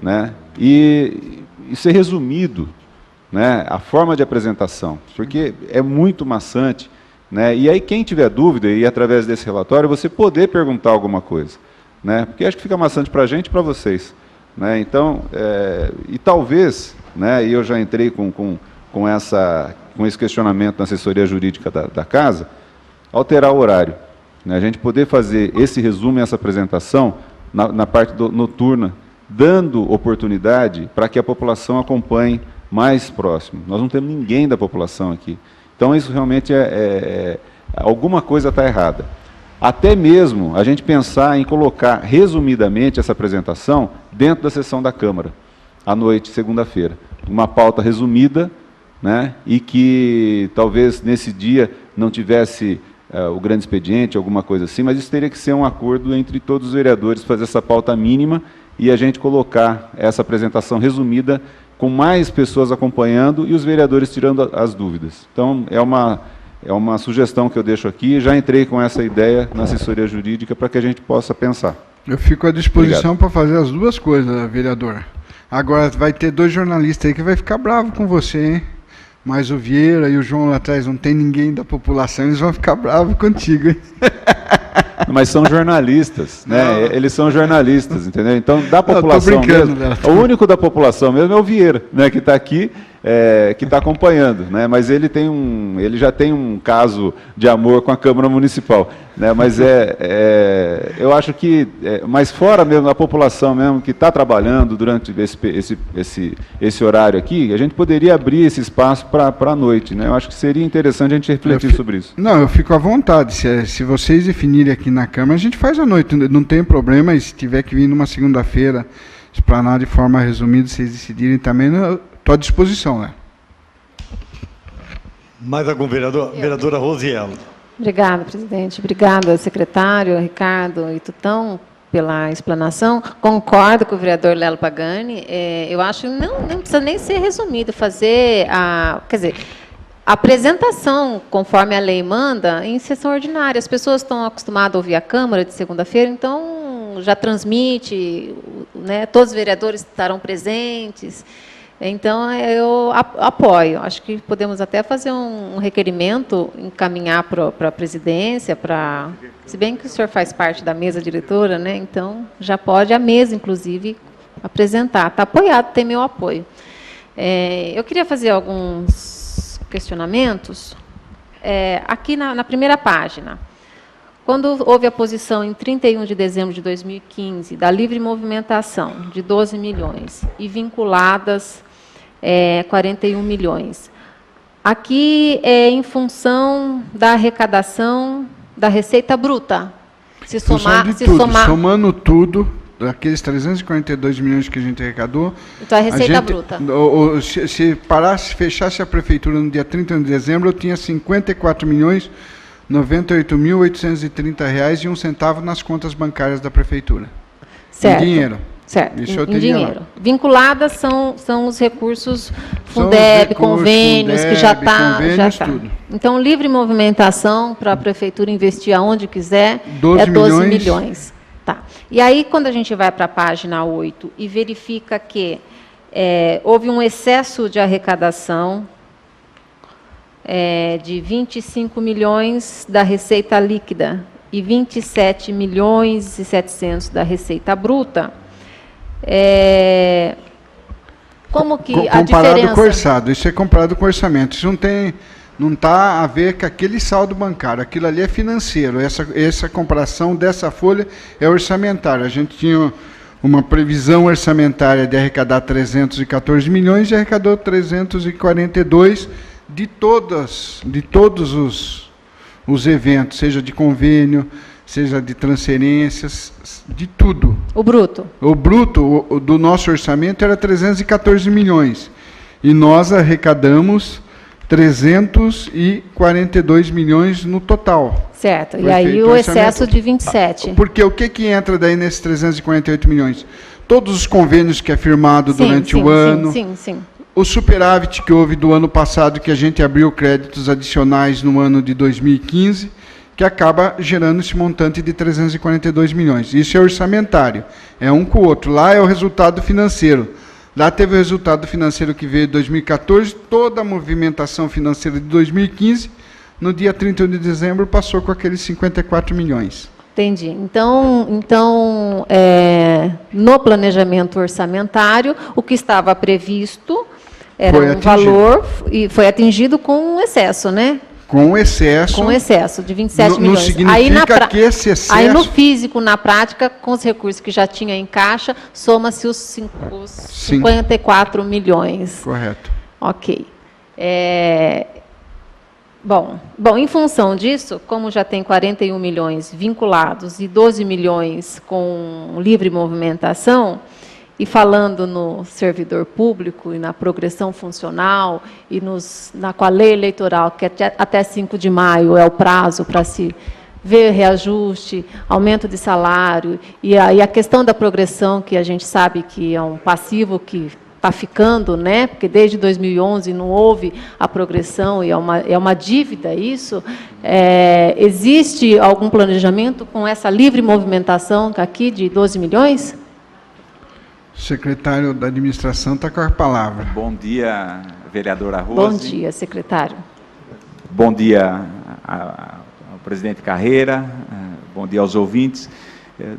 F: né, e ser resumido, né, a forma de apresentação, porque é muito maçante, né, e aí quem tiver dúvida, e através desse relatório, você poder perguntar alguma coisa, né, porque acho que fica maçante para a gente e para vocês, né, então, e talvez, né, e eu já entrei com esse questionamento na assessoria jurídica da Casa, alterar o horário, né, a gente poder fazer esse resumo e essa apresentação na parte noturna, dando oportunidade para que a população acompanhe mais próximo. Nós não temos ninguém da população aqui. Então, isso realmente alguma coisa está errada. Até mesmo a gente pensar em colocar resumidamente essa apresentação dentro da sessão da Câmara, à noite, segunda-feira. Uma pauta resumida, né, e que talvez nesse dia não tivesse o grande expediente, alguma coisa assim, mas isso teria que ser um acordo entre todos os vereadores, fazer essa pauta mínima e a gente colocar essa apresentação resumida com mais pessoas acompanhando e os vereadores tirando as dúvidas. Então, é uma sugestão que eu deixo aqui, já entrei com essa ideia na assessoria jurídica para que a gente possa pensar.
C: Eu fico à disposição para fazer as duas coisas, vereador. Agora vai ter 2 jornalistas aí que vai ficar bravo com você, hein? Mas o Vieira e o João lá atrás não tem ninguém da população, eles vão ficar bravos contigo, hein?
F: Mas são jornalistas, né? Eles são jornalistas, entendeu? Então, da população mesmo, o único da população mesmo é o Vieira, né? Que está aqui, que está acompanhando, né? Mas ele já tem um caso de amor com a Câmara Municipal, né? Mas eu acho que, mas fora mesmo da população mesmo que está trabalhando durante esse horário aqui, a gente poderia abrir esse espaço para a noite, né? Eu acho que seria interessante a gente refletir sobre isso.
C: Não, eu fico à vontade. Se vocês definirem aqui na Câmara, a gente faz à noite, não tem problema. E se tiver que vir numa segunda-feira, explanar de forma resumida, vocês decidirem também, estou à disposição, né?
A: Mais algum vereador? Vereadora Rosiela.
B: Obrigada, presidente. Obrigada, secretário, Ricardo e Tutão, pela explanação. Concordo com o vereador Lelo Pagani. Eu acho que não precisa nem ser resumido, fazer a apresentação, conforme a lei manda, em sessão ordinária. As pessoas estão acostumadas a ouvir a Câmara de segunda-feira, então já transmite, né, todos os vereadores estarão presentes. Então, eu apoio. Acho que podemos até fazer um requerimento, encaminhar para a presidência, se bem que o senhor faz parte da mesa diretora, né? Então, já pode a mesa, inclusive, apresentar. Está apoiado, tem meu apoio. Eu queria fazer alguns questionamentos. Aqui na primeira página, quando houve a posição em 31 de dezembro de 2015 da livre movimentação de 12 milhões e vinculadas 41 milhões, aqui é em função da arrecadação da receita bruta.
C: Somando tudo, daqueles 342 milhões que a gente arrecadou...
B: Então, a receita bruta.
C: Se fechasse a prefeitura no dia 31 de dezembro, eu tinha 54 milhões... R$ 98.830,01 nas contas bancárias da prefeitura.
B: Certo.
C: Em dinheiro.
B: Certo,
C: isso eu
B: em dinheiro.
C: Lá.
B: Vinculadas são os recursos Fundeb, convênios, que já está.
C: Tudo.
B: Então, livre movimentação para a prefeitura investir aonde quiser 12 milhões. Tá. E aí, quando a gente vai para a página 8 e verifica que houve um excesso de arrecadação de 25 milhões da receita líquida e 27 milhões e 700 da receita bruta, como que a diferença...
C: Comparado com o orçado, isso é comparado com o orçamento, isso não está a ver com aquele saldo bancário, aquilo ali é financeiro, essa comparação dessa folha é orçamentária. A gente tinha uma previsão orçamentária de arrecadar 314 milhões e arrecadou 342 de todos os eventos, seja de convênio, seja de transferências, de tudo.
B: O bruto?
C: O bruto do nosso orçamento era 314 milhões. E nós arrecadamos 342 milhões no total.
B: Certo. E aí o excesso de 27.
C: Porque o que entra daí nesses 348 milhões? Todos os convênios que é firmado durante o ano.
B: Sim.
C: O superávit que houve do ano passado, que a gente abriu créditos adicionais no ano de 2015, que acaba gerando esse montante de 342 milhões. Isso é orçamentário, é um com o outro. Lá é o resultado financeiro. Lá teve o resultado financeiro que veio em 2014, toda a movimentação financeira de 2015, no dia 31 de dezembro, passou com aqueles 54 milhões.
B: Entendi. Então no planejamento orçamentário, o que estava previsto era um valor e foi atingido com excesso, né?
C: Com excesso.
B: Com excesso de 27 milhões.
C: Não significa que esse excesso...
B: Aí no físico, na prática, com os recursos que já tinha em caixa, soma-se os 54 milhões.
C: Correto.
B: Ok. Bom, em função disso, como já tem 41 milhões vinculados e 12 milhões com livre movimentação, e falando no servidor público e na progressão funcional e com a lei eleitoral, que até 5 de maio é o prazo para se ver reajuste, aumento de salário, e a questão da progressão, que a gente sabe que é um passivo que está ficando, né? Porque desde 2011 não houve a progressão e é uma dívida isso. Existe algum planejamento com essa livre movimentação aqui de 12 milhões?
C: O secretário da Administração está com a palavra.
G: Bom dia, vereadora Rose.
B: Bom dia, secretário.
G: Bom dia ao presidente Carreira, bom dia aos ouvintes.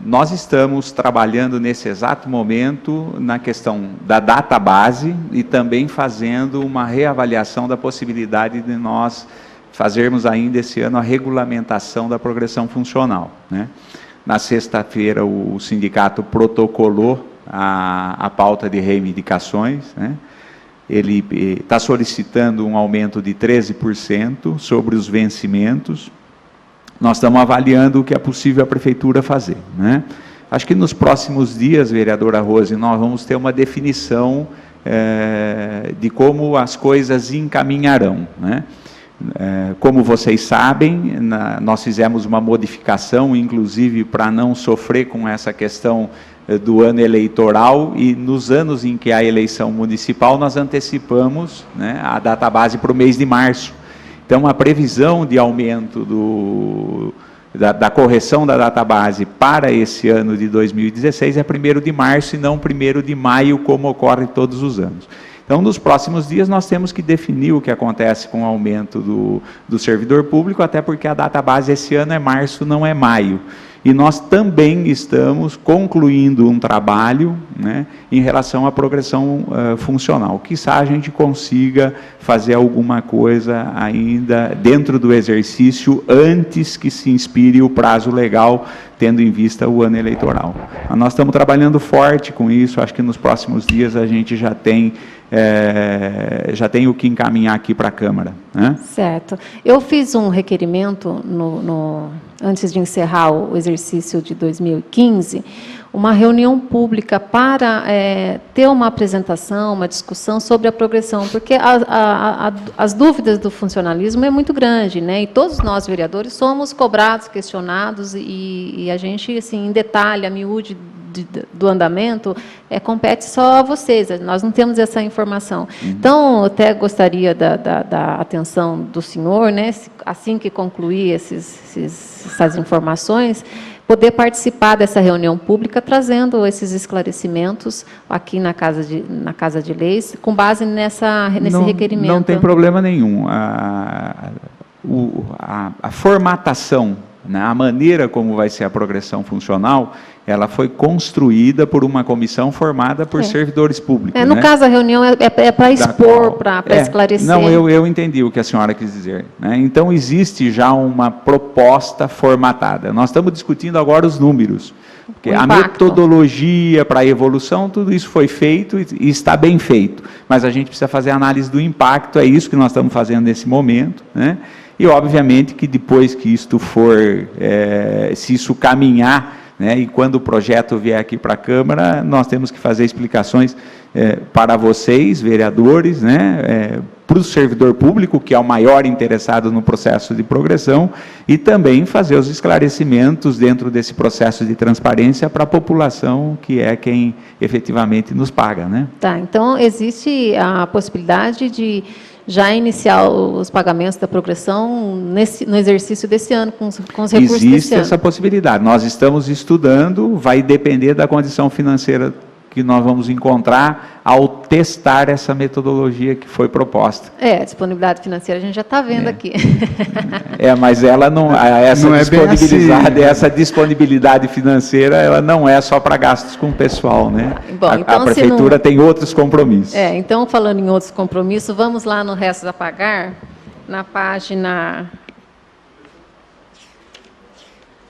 G: Nós estamos trabalhando nesse exato momento na questão da database e também fazendo uma reavaliação da possibilidade de nós fazermos ainda esse ano a regulamentação da progressão funcional, né? Na sexta-feira o sindicato protocolou a pauta de reivindicações, né? Ele está solicitando um aumento de 13% sobre os vencimentos. Nós estamos avaliando o que é possível a prefeitura fazer, né? Acho que nos próximos dias, vereadora Rose, nós vamos ter uma definição de como as coisas encaminharão, né? Como vocês sabem, nós fizemos uma modificação, inclusive para não sofrer com essa questão do ano eleitoral, e nos anos em que há eleição municipal, nós antecipamos, né, a database para o mês de março. Então, a previsão de aumento da correção da database para esse ano de 2016 é 1º de março e não 1º de maio, como ocorre todos os anos. Então, nos próximos dias, nós temos que definir o que acontece com o aumento do servidor público, até porque a database esse ano é março, não é maio. E nós também estamos concluindo um trabalho, né, em relação à progressão funcional. Quizá a gente consiga fazer alguma coisa ainda dentro do exercício antes que se inspire o prazo legal, tendo em vista o ano eleitoral. Nós estamos trabalhando forte com isso, acho que nos próximos dias a gente já tem o que encaminhar aqui para a Câmara, né?
B: Certo. Eu fiz um requerimento, antes de encerrar o exercício de 2015, uma reunião pública para ter uma apresentação, uma discussão sobre a progressão, porque as dúvidas do funcionalismo é muito grande, né? E todos nós, vereadores, somos cobrados, questionados, e a gente, assim, em detalhe, a miúde do andamento, compete só a vocês, nós não temos essa informação. Então, eu até gostaria da atenção do senhor, né, assim que concluir essas informações, poder participar dessa reunião pública, trazendo esses esclarecimentos aqui na Casa de Leis, com base nesse requerimento.
G: Não tem problema nenhum. A formatação, né, a maneira como vai ser a progressão funcional, ela foi construída por uma comissão formada por servidores públicos.
B: No
G: né?
B: caso, a reunião é para expor, para esclarecer.
G: Não, eu entendi o que a senhora quis dizer, né? Então, existe já uma proposta formatada. Nós estamos discutindo agora os números. Porque a metodologia para a evolução, tudo isso foi feito e está bem feito. Mas a gente precisa fazer a análise do impacto, é isso que nós estamos fazendo nesse momento, né? E, obviamente, que depois que isto for, se isso caminhar, né, e quando o projeto vier aqui para a Câmara, nós temos que fazer explicações para vocês, vereadores, né, para o servidor público, que é o maior interessado no processo de progressão, e também fazer os esclarecimentos dentro desse processo de transparência para a população, que é quem efetivamente nos paga, né? Tá,
B: então existe a possibilidade de já iniciar os pagamentos da progressão no exercício desse ano, com os recursos desse ano?
G: Existe essa possibilidade. Nós estamos estudando, vai depender da condição financeira que nós vamos encontrar ao testar essa metodologia que foi proposta.
B: A disponibilidade financeira a gente já está vendo aqui.
G: Mas ela essa
C: não
G: disponibilidade,
C: assim.
G: Essa disponibilidade financeira, ela não é só para gastos com o pessoal, né?
B: Bom, então,
G: a prefeitura tem outros compromissos.
B: Então, falando em outros compromissos, vamos lá no resto a pagar, na página...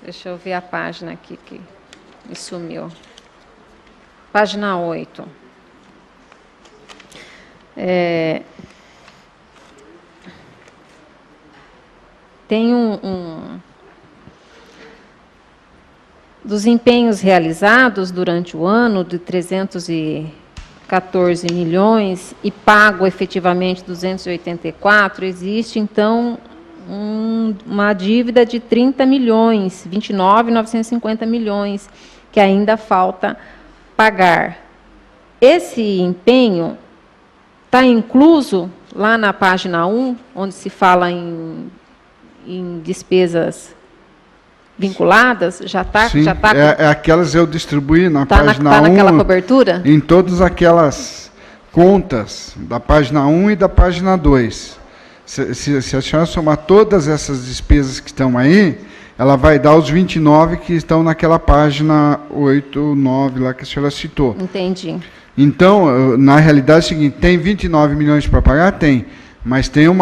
B: Deixa eu ver a página aqui que me sumiu. Página 8. tem dos empenhos realizados durante o ano, de 314 milhões, e pago efetivamente 284, existe, então, uma dívida de 30 milhões, 29.950 milhões, que ainda falta pagar. Esse empenho está incluso lá na página 1, onde se fala em despesas vinculadas, já está...
C: Sim, aquelas eu distribuí na página 1.
B: Está naquela cobertura?
C: Em todas aquelas contas da página 1 e da página 2. Se a senhora somar todas essas despesas que estão aí, ela vai dar os 29 que estão naquela página 8, 9 lá que a senhora citou.
B: Entendi.
C: Então, na realidade é o seguinte, tem 29 milhões para pagar? Tem, mas tem um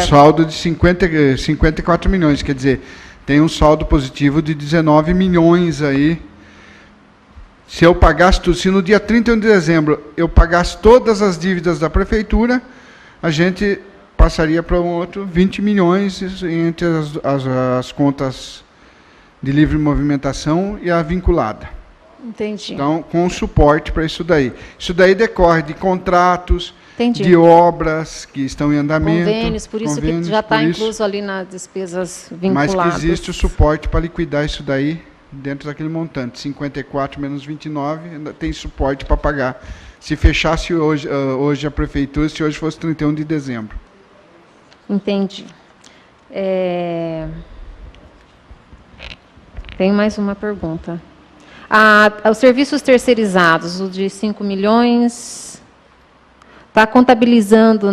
C: saldo de 54 milhões, quer dizer, tem um saldo positivo de 19 milhões aí. Se eu pagasse tudo, se no dia 31 de dezembro eu pagasse todas as dívidas da prefeitura, a gente passaria para um outro 20 milhões entre as contas de livre movimentação e a vinculada.
B: Entendi.
C: Então, com suporte para isso daí. Isso daí decorre de contratos,
B: Entendi.
C: de obras que estão em andamento.
B: Convênios, por isso que já está incluso ali nas despesas vinculadas.
C: Mas que existe o suporte para liquidar isso daí dentro daquele montante. 54 menos 29, ainda tem suporte para pagar. Se fechasse hoje a prefeitura, se hoje fosse 31 de dezembro.
B: Entendi. Tem mais uma pergunta. Os serviços terceirizados, o de 5 milhões, está contabilizando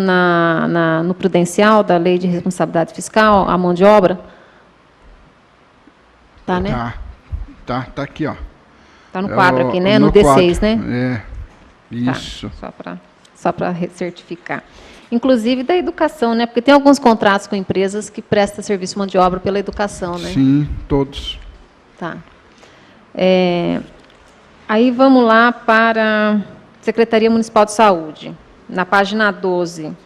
B: no prudencial da Lei de Responsabilidade Fiscal a mão de obra? Tá, né?
C: Tá aqui, ó.
B: Está no quadro aqui, né? No D6,
C: quadro,
B: né?
C: Isso.
B: Tá, só para certificar. Inclusive da educação, né? Porque tem alguns contratos com empresas que prestam serviço de mão de obra pela educação, né?
C: Sim, todos.
B: Tá. Aí vamos lá para a Secretaria Municipal de Saúde, na página 12,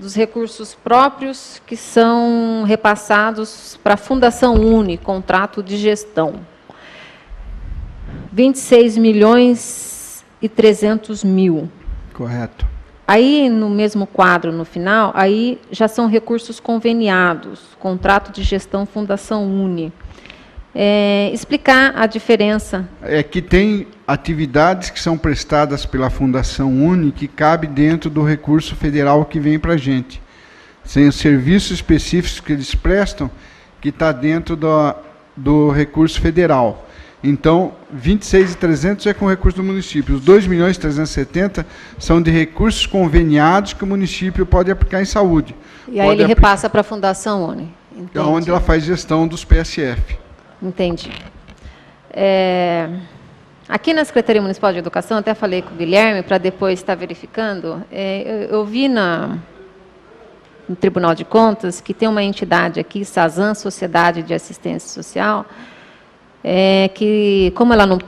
B: dos recursos próprios que são repassados para a Fundação Uni, contrato de gestão. 26 milhões e 300 mil.
C: Correto.
B: Aí, no mesmo quadro, no final, aí já são recursos conveniados, contrato de gestão Fundação Uni. Explicar a diferença. É
C: que tem atividades que são prestadas pela Fundação Uni que cabe dentro do recurso federal que vem para a gente. Tem serviços específicos que eles prestam que está dentro do recurso federal. Então, 26.300 é com recurso do município. Os 2.370.000 são de recursos conveniados que o município pode aplicar em saúde.
B: E aí ele repassa para a Fundação Uni.
C: É onde ela faz gestão dos PSF.
B: Entendi. Aqui na Secretaria Municipal de Educação, até falei com o Guilherme para depois estar verificando, eu vi no Tribunal de Contas que tem uma entidade aqui, SASAN, Sociedade de Assistência Social, que, como ela não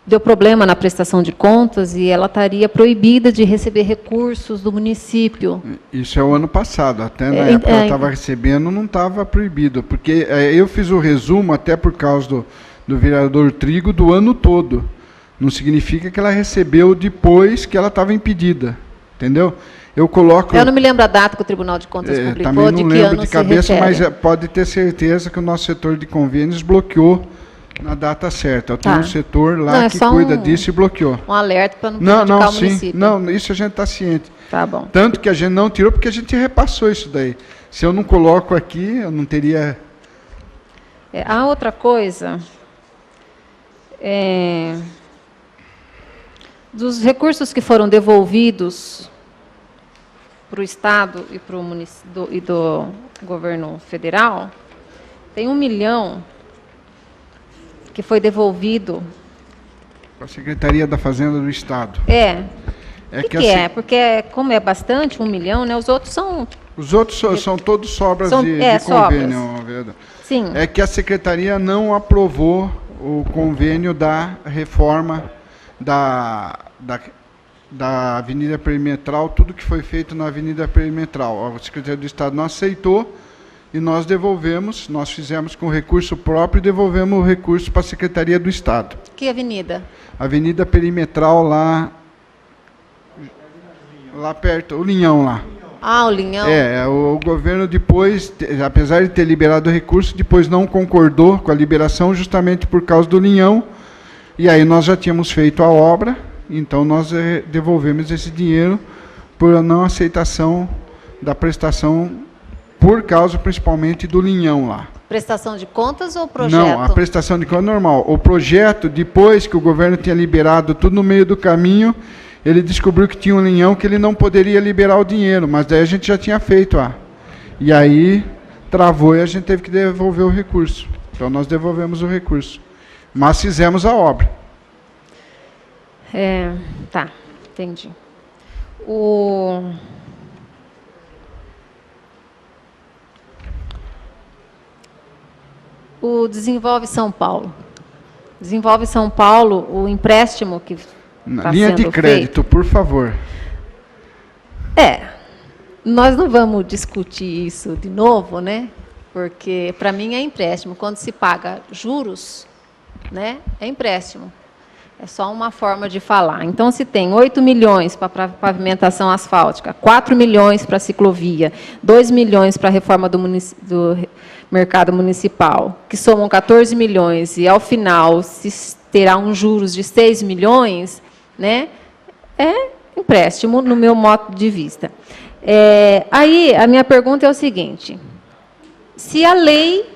B: deu problema na prestação de contas, e ela estaria proibida de receber recursos do município.
C: Isso é o ano passado, até na época ela estava recebendo, não estava proibido, porque eu fiz o resumo, até por causa do vereador Trigo, do ano todo. Não significa que ela recebeu depois que ela estava impedida, entendeu? Eu não
B: me lembro a data que o Tribunal de Contas publicou,
C: também não
B: de que
C: lembro
B: ano
C: de cabeça,
B: se refere.
C: mas pode ter certeza que o nosso setor de convênios bloqueou na data certa. Eu tenho um setor lá que cuida disso e bloqueou.
B: Um alerta para não prejudicar o município.
C: Não, isso a gente está ciente.
B: Tá bom.
C: Tanto que a gente não tirou, porque a gente repassou isso daí. Se eu não coloco aqui, eu não teria...
B: A outra coisa, dos recursos que foram devolvidos para o Estado e para o município e do governo federal, tem 1 milhão que foi devolvido
C: para a Secretaria da Fazenda do Estado.
B: Porque como é bastante, 1 milhão, né? Os outros são...
C: Os outros são todos sobras de convênio, vereador.
B: Sim.
C: É que a Secretaria não aprovou o convênio da reforma da Avenida Perimetral, tudo que foi feito na Avenida Perimetral. A Secretaria do Estado não aceitou e nós devolvemos, nós fizemos com recurso próprio e devolvemos o recurso para a Secretaria do Estado.
B: Que avenida?
C: Avenida Perimetral lá perto, o Linhão lá.
B: Ah, o Linhão.
C: O governo depois, apesar de ter liberado o recurso, depois não concordou com a liberação justamente por causa do Linhão, e aí nós já tínhamos feito a obra, então nós devolvemos esse dinheiro por a não aceitação da prestação, por causa principalmente do Linhão lá.
B: Prestação de contas ou projeto?
C: Não, a prestação de contas normal. O projeto, depois que o governo tinha liberado tudo no meio do caminho, ele descobriu que tinha um Linhão que ele não poderia liberar o dinheiro, mas daí a gente já tinha feito. E aí travou e a gente teve que devolver o recurso. Então nós devolvemos o recurso. Mas fizemos a obra.
B: Tá, entendi. O Desenvolve São Paulo. Desenvolve São Paulo, o empréstimo que está
C: Linha de
B: sendo
C: crédito,
B: feito.
C: por favor.
B: Nós não vamos discutir isso de novo, né? Porque, para mim, é empréstimo. Quando se paga juros, né, é empréstimo. É só uma forma de falar. Então, se tem 8 milhões para pavimentação asfáltica, 4 milhões para ciclovia, 2 milhões para a reforma do mercado municipal, que somam 14 milhões, e, ao final, se terá um juros de 6 milhões, né, é empréstimo, no meu modo de vista. Aí, a minha pergunta é o seguinte: se a lei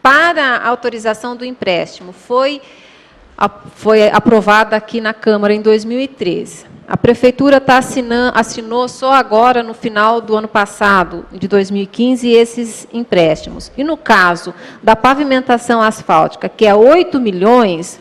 B: para a autorização do empréstimo foi aprovada aqui na Câmara em 2013, a Prefeitura assinou só agora, no final do ano passado, de 2015, esses empréstimos. E, no caso da pavimentação asfáltica, que é 8 milhões,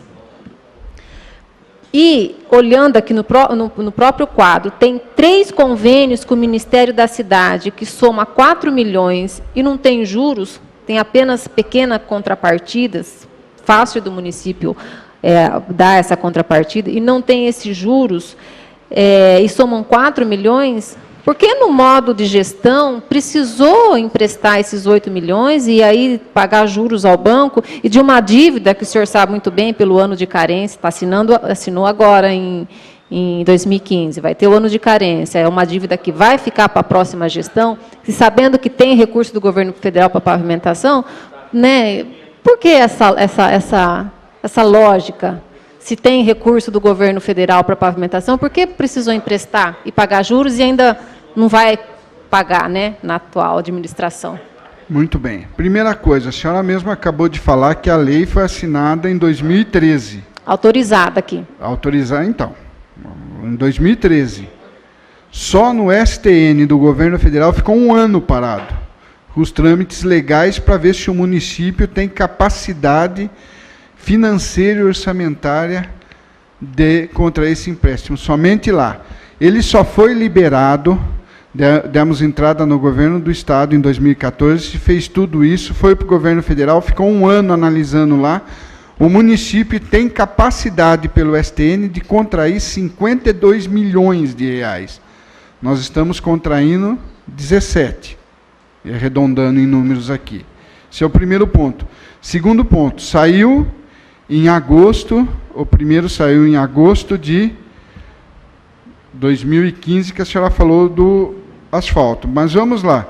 B: e, olhando aqui no próprio quadro, tem 3 convênios com o Ministério da Cidade, que soma 4 milhões, e não tem juros, tem apenas pequenas contrapartidas, fácil do município dar essa contrapartida, e não tem esses juros, e somam 4 milhões, por que no modo de gestão precisou emprestar esses 8 milhões e aí pagar juros ao banco e de uma dívida que o senhor sabe muito bem pelo ano de carência, assinou agora em 2015, vai ter o ano de carência, é uma dívida que vai ficar para a próxima gestão, e sabendo que tem recurso do governo federal para pavimentação, né, por que essa lógica? Se tem recurso do governo federal para pavimentação, por que precisou emprestar e pagar juros e ainda não vai pagar, né, na atual administração?
C: Muito bem. Primeira coisa, a senhora mesma acabou de falar que a lei foi assinada em 2013.
B: Autorizada aqui.
C: Autorizar, então. Em 2013. Só no STN do governo federal ficou um ano parado. Os trâmites legais para ver se o município tem capacidade financeira e orçamentária contra esse empréstimo, somente lá. Ele só foi liberado, demos entrada no governo do Estado em 2014, fez tudo isso, foi para o governo federal, ficou um ano analisando lá. O município tem capacidade, pelo STN, de contrair 52 milhões de reais. Nós estamos contraindo 17, arredondando em números aqui. Esse é o primeiro ponto. Segundo ponto, saiu em agosto, o primeiro saiu em agosto de 2015, que a senhora falou do asfalto. Mas vamos lá.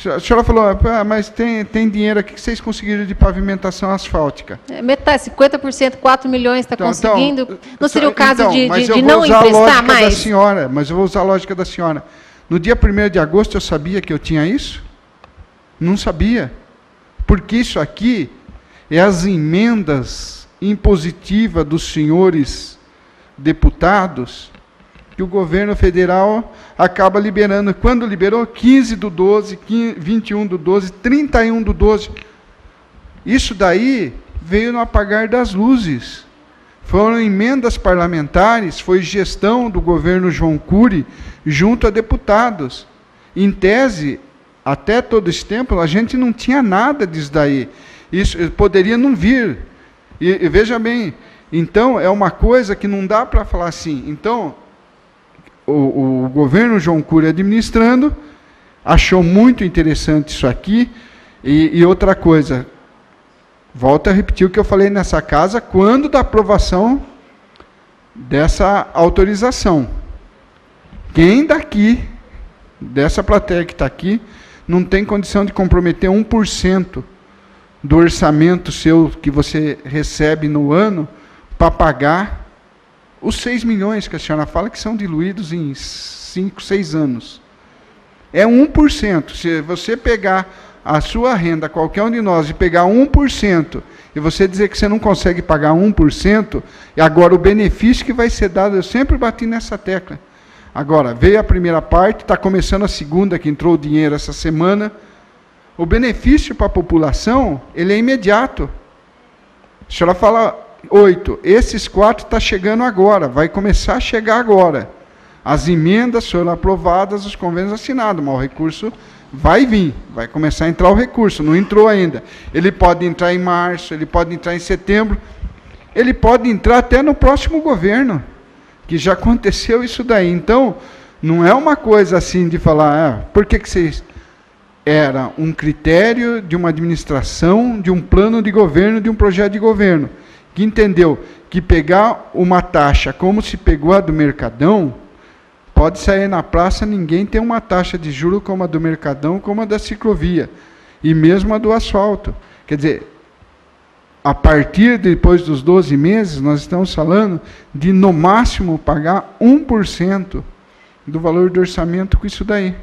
C: A senhora falou, mas tem dinheiro aqui que vocês conseguiram de pavimentação asfáltica.
B: Metade, 50%, 4 milhões está conseguindo. Não seria o caso de não
C: emprestar
B: mais?
C: Mas eu vou usar a lógica da senhora. No dia 1º de agosto eu sabia que eu tinha isso? Não sabia. Porque isso aqui é as emendas impositiva dos senhores deputados que o governo federal acaba liberando. Quando liberou? 15 do 12, 21 do 12, 31 do 12. Isso daí veio no apagar das luzes. Foram emendas parlamentares, foi gestão do governo João Cury junto a deputados. Em tese, até todo esse tempo, a gente não tinha nada disso daí. Isso poderia não vir. E veja bem, então, é uma coisa que não dá para falar assim. Então, o governo João Cury administrando, achou muito interessante isso aqui. E outra coisa, volto a repetir o que eu falei nessa casa, quando da aprovação dessa autorização. Quem daqui, dessa plateia que está aqui, não tem condição de comprometer 1% do orçamento seu que você recebe no ano para pagar os 6 milhões que a senhora fala que são diluídos em 5, 6 anos. É 1%. Se você pegar a sua renda, qualquer um de nós, e pegar 1%, e você dizer que você não consegue pagar 1%, e agora o benefício que vai ser dado, eu sempre bati nessa tecla. Agora, veio a primeira parte, está começando a segunda, que entrou o dinheiro essa semana. O benefício para a população, ele é imediato. A senhora fala 8, esses 4 está chegando agora, vai começar a chegar agora. As emendas foram aprovadas, os convênios assinados, mas o recurso vai vir, vai começar a entrar o recurso, não entrou ainda. Ele pode entrar em março, ele pode entrar em setembro, ele pode entrar até no próximo governo, que já aconteceu isso daí. Então, não é uma coisa assim de falar, por que vocês... Era um critério de uma administração, de um plano de governo, de um projeto de governo, que entendeu que pegar uma taxa como se pegou a do Mercadão, pode sair na praça, ninguém tem uma taxa de juros como a do Mercadão, como a da ciclovia, e mesmo a do asfalto. Quer dizer, a partir depois dos 12 meses, nós estamos falando de, no máximo, pagar 1% do valor do orçamento com isso daí.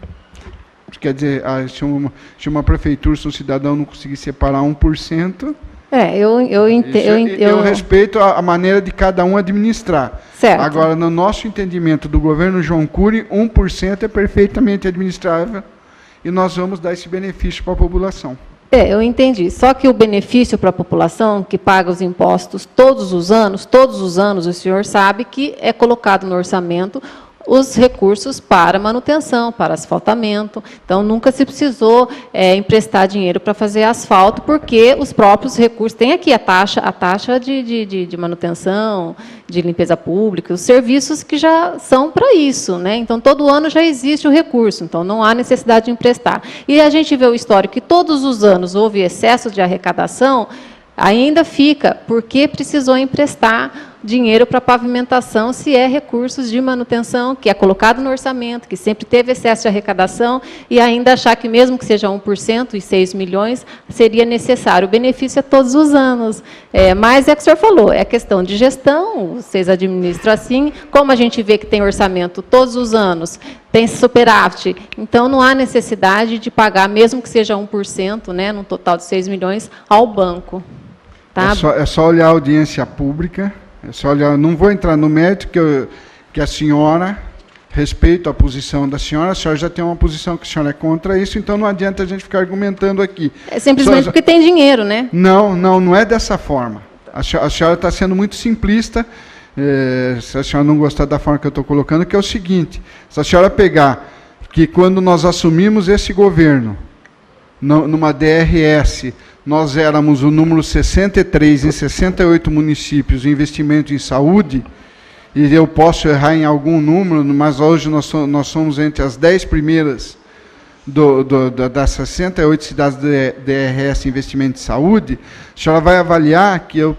C: Quer dizer, se uma prefeitura, se um cidadão não conseguir separar 1%... Eu respeito a maneira de cada um administrar.
B: Certo.
C: Agora, no nosso entendimento do governo João Cury, 1% é perfeitamente administrável e nós vamos dar esse benefício para a população.
B: Eu entendi. Só que o benefício para a população que paga os impostos todos os anos, o senhor sabe que é colocado no orçamento os recursos para manutenção, para asfaltamento. Então, nunca se precisou emprestar dinheiro para fazer asfalto, porque os próprios recursos... Tem aqui a taxa de manutenção, de limpeza pública, os serviços que já são para isso, né? Então, todo ano já existe o recurso, então não há necessidade de emprestar. E a gente vê o histórico que todos os anos houve excesso de arrecadação, ainda fica, porque precisou emprestar dinheiro para pavimentação, se é recursos de manutenção, que é colocado no orçamento, que sempre teve excesso de arrecadação, e ainda achar que mesmo que seja 1% e 6 milhões, seria necessário. O benefício é todos os anos. Mas é o que o senhor falou, é questão de gestão, vocês administram assim, como a gente vê que tem orçamento todos os anos, tem superávit, então não há necessidade de pagar, mesmo que seja 1%, né, num total de 6 milhões, ao banco. Tá?
C: É só olhar a audiência pública, é só olhar, não vou entrar no mérito que a senhora, respeito a posição da senhora, a senhora já tem uma posição que a senhora é contra isso, então não adianta a gente ficar argumentando aqui.
B: É simplesmente porque tem dinheiro, né?
C: Não é dessa forma. A senhora está sendo muito simplista, se a senhora não gostar da forma que eu estou colocando, que é o seguinte, se a senhora pegar que quando nós assumimos esse governo, numa DRS, nós éramos o número 63 em 68 municípios de investimento em saúde, e eu posso errar em algum número, mas hoje nós somos entre as 10 primeiras das 68 cidades de DRS em investimento em saúde. A senhora vai avaliar que eu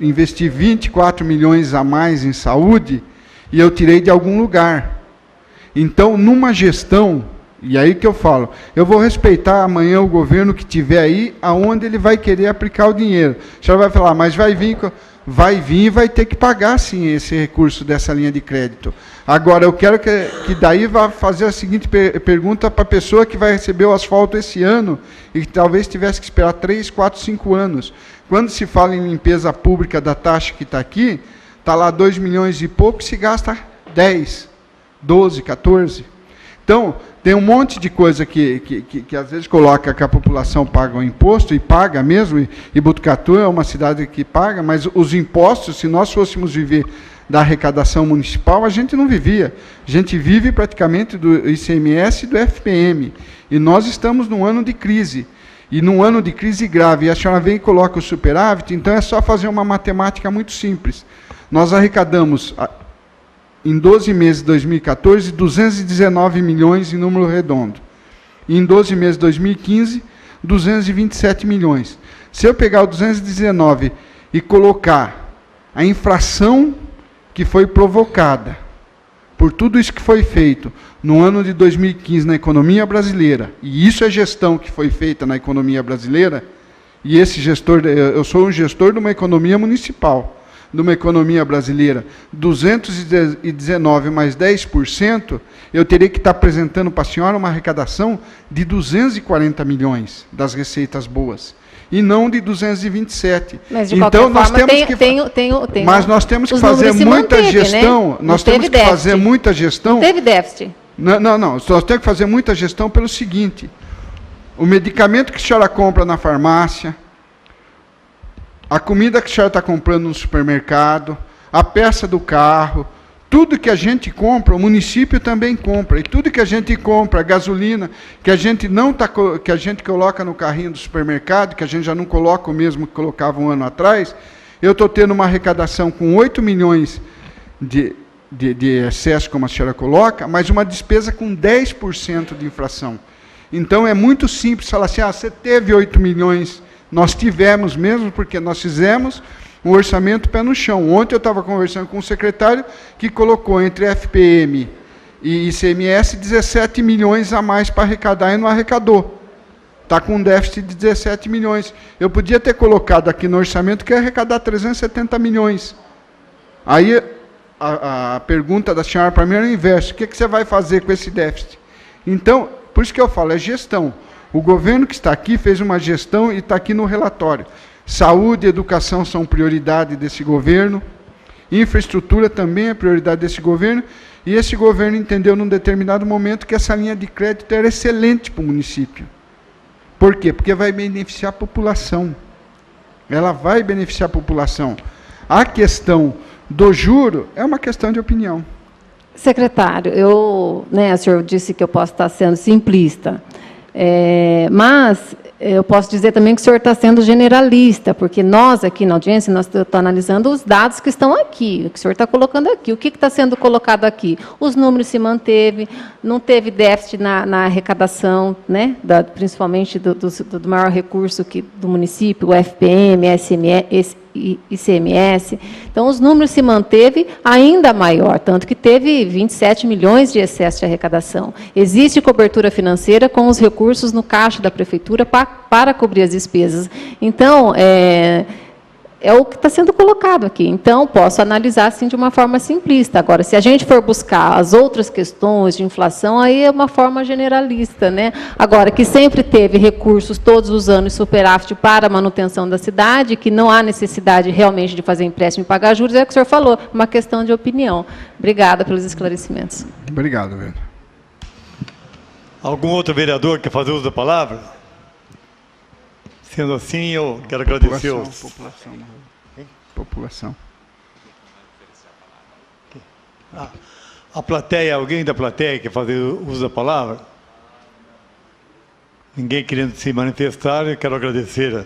C: investi 24 milhões a mais em saúde e eu tirei de algum lugar. Então, numa gestão... E aí que eu falo, eu vou respeitar amanhã o governo que tiver aí, aonde ele vai querer aplicar o dinheiro. A senhora vai falar, mas vai vir e vai ter que pagar, sim, esse recurso dessa linha de crédito. Agora, eu quero que daí vá fazer a seguinte pergunta para a pessoa que vai receber o asfalto esse ano e que talvez tivesse que esperar 3, 4, 5 anos. Quando se fala em limpeza pública da taxa que está aqui, está lá 2 milhões e pouco, se gasta 10, 12, 14. Então, tem um monte de coisa que às vezes coloca que a população paga o imposto, e paga mesmo, e Botucatu é uma cidade que paga, mas os impostos, se nós fôssemos viver da arrecadação municipal, a gente não vivia. A gente vive praticamente do ICMS e do FPM. E nós estamos num ano de crise. E num ano de crise grave. E a senhora vem e coloca o superávit, então é só fazer uma matemática muito simples. Nós arrecadamos... em 12 meses de 2014, 219 milhões em número redondo. E em 12 meses de 2015, 227 milhões. Se eu pegar o 219 e colocar a inflação que foi provocada por tudo isso que foi feito no ano de 2015 na economia brasileira, e isso é gestão que foi feita na economia brasileira, e esse gestor, eu sou um gestor de uma economia municipal, de uma economia brasileira, 219 mais 10%, eu teria que estar apresentando para a senhora uma arrecadação de 240 milhões das receitas boas, e não de 227.
B: Mas, de
C: então,
B: qualquer
C: nós
B: forma,
C: temos que mas nós temos que fazer muita gestão, nós temos que fazer muita gestão.
B: Não teve déficit.
C: Não, nós temos que fazer muita gestão pelo seguinte: o medicamento que a senhora compra na farmácia, a comida que a senhora está comprando no supermercado, a peça do carro, tudo que a gente compra, o município também compra. E tudo que a gente compra, a gasolina, que a gente não tá, que a gente coloca no carrinho do supermercado, que a gente já não coloca o mesmo que colocava um ano atrás, eu estou tendo uma arrecadação com 8 milhões de excesso, como a senhora coloca, mas uma despesa com 10% de inflação. Então é muito simples falar assim, você teve 8 milhões, nós tivemos mesmo, porque nós fizemos um orçamento pé no chão. Ontem eu estava conversando com um secretário que colocou entre FPM e ICMS 17 milhões a mais para arrecadar e não arrecadou. Está com um déficit de 17 milhões. Eu podia ter colocado aqui no orçamento que ia arrecadar 370 milhões. Aí a pergunta da senhora para mim era o inverso: o que você vai fazer com esse déficit? Então, por isso que eu falo, é gestão. O governo que está aqui fez uma gestão e está aqui no relatório. Saúde e educação são prioridade desse governo, infraestrutura também é prioridade desse governo, e esse governo entendeu num determinado momento que essa linha de crédito era excelente para o município. Por quê? Porque vai beneficiar a população. Ela vai beneficiar a população. A questão do juro é uma questão de opinião.
B: Secretário, o senhor disse que eu posso estar sendo simplista, mas eu posso dizer também que o senhor está sendo generalista, porque nós aqui na audiência, nós estamos analisando os dados que estão aqui, o que o senhor está colocando aqui. O que está sendo colocado aqui? Os números se manteve, não teve déficit na arrecadação, né, principalmente do maior recurso do município, o FPM, ICMS. Então, os números se manteve ainda maior, tanto que teve 27 milhões de excesso de arrecadação. Existe cobertura financeira com os recursos no caixa da prefeitura para cobrir as despesas. Então, é o que está sendo colocado aqui. Então, posso analisar assim de uma forma simplista. Agora, se a gente for buscar as outras questões de inflação, aí é uma forma generalista, né? Agora, que sempre teve recursos todos os anos superávit para a manutenção da cidade, que não há necessidade realmente de fazer empréstimo e pagar juros, é o que o senhor falou, uma questão de opinião. Obrigada pelos esclarecimentos.
C: Obrigado, vereador.
A: Algum outro vereador quer fazer uso da palavra? Sendo assim, eu quero agradecer aos...
C: População.
A: A plateia, alguém da plateia quer fazer uso da palavra? Ninguém querendo se manifestar, eu quero agradecer ao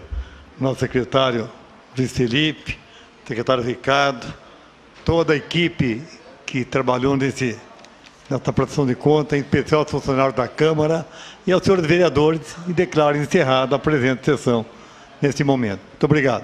A: nosso secretário Luiz Felipe, secretário Ricardo, toda a equipe que trabalhou nessa prestação de conta, em especial aos funcionários da Câmara e aos senhores vereadores, e declaro encerrada a presente sessão neste momento. Muito obrigado.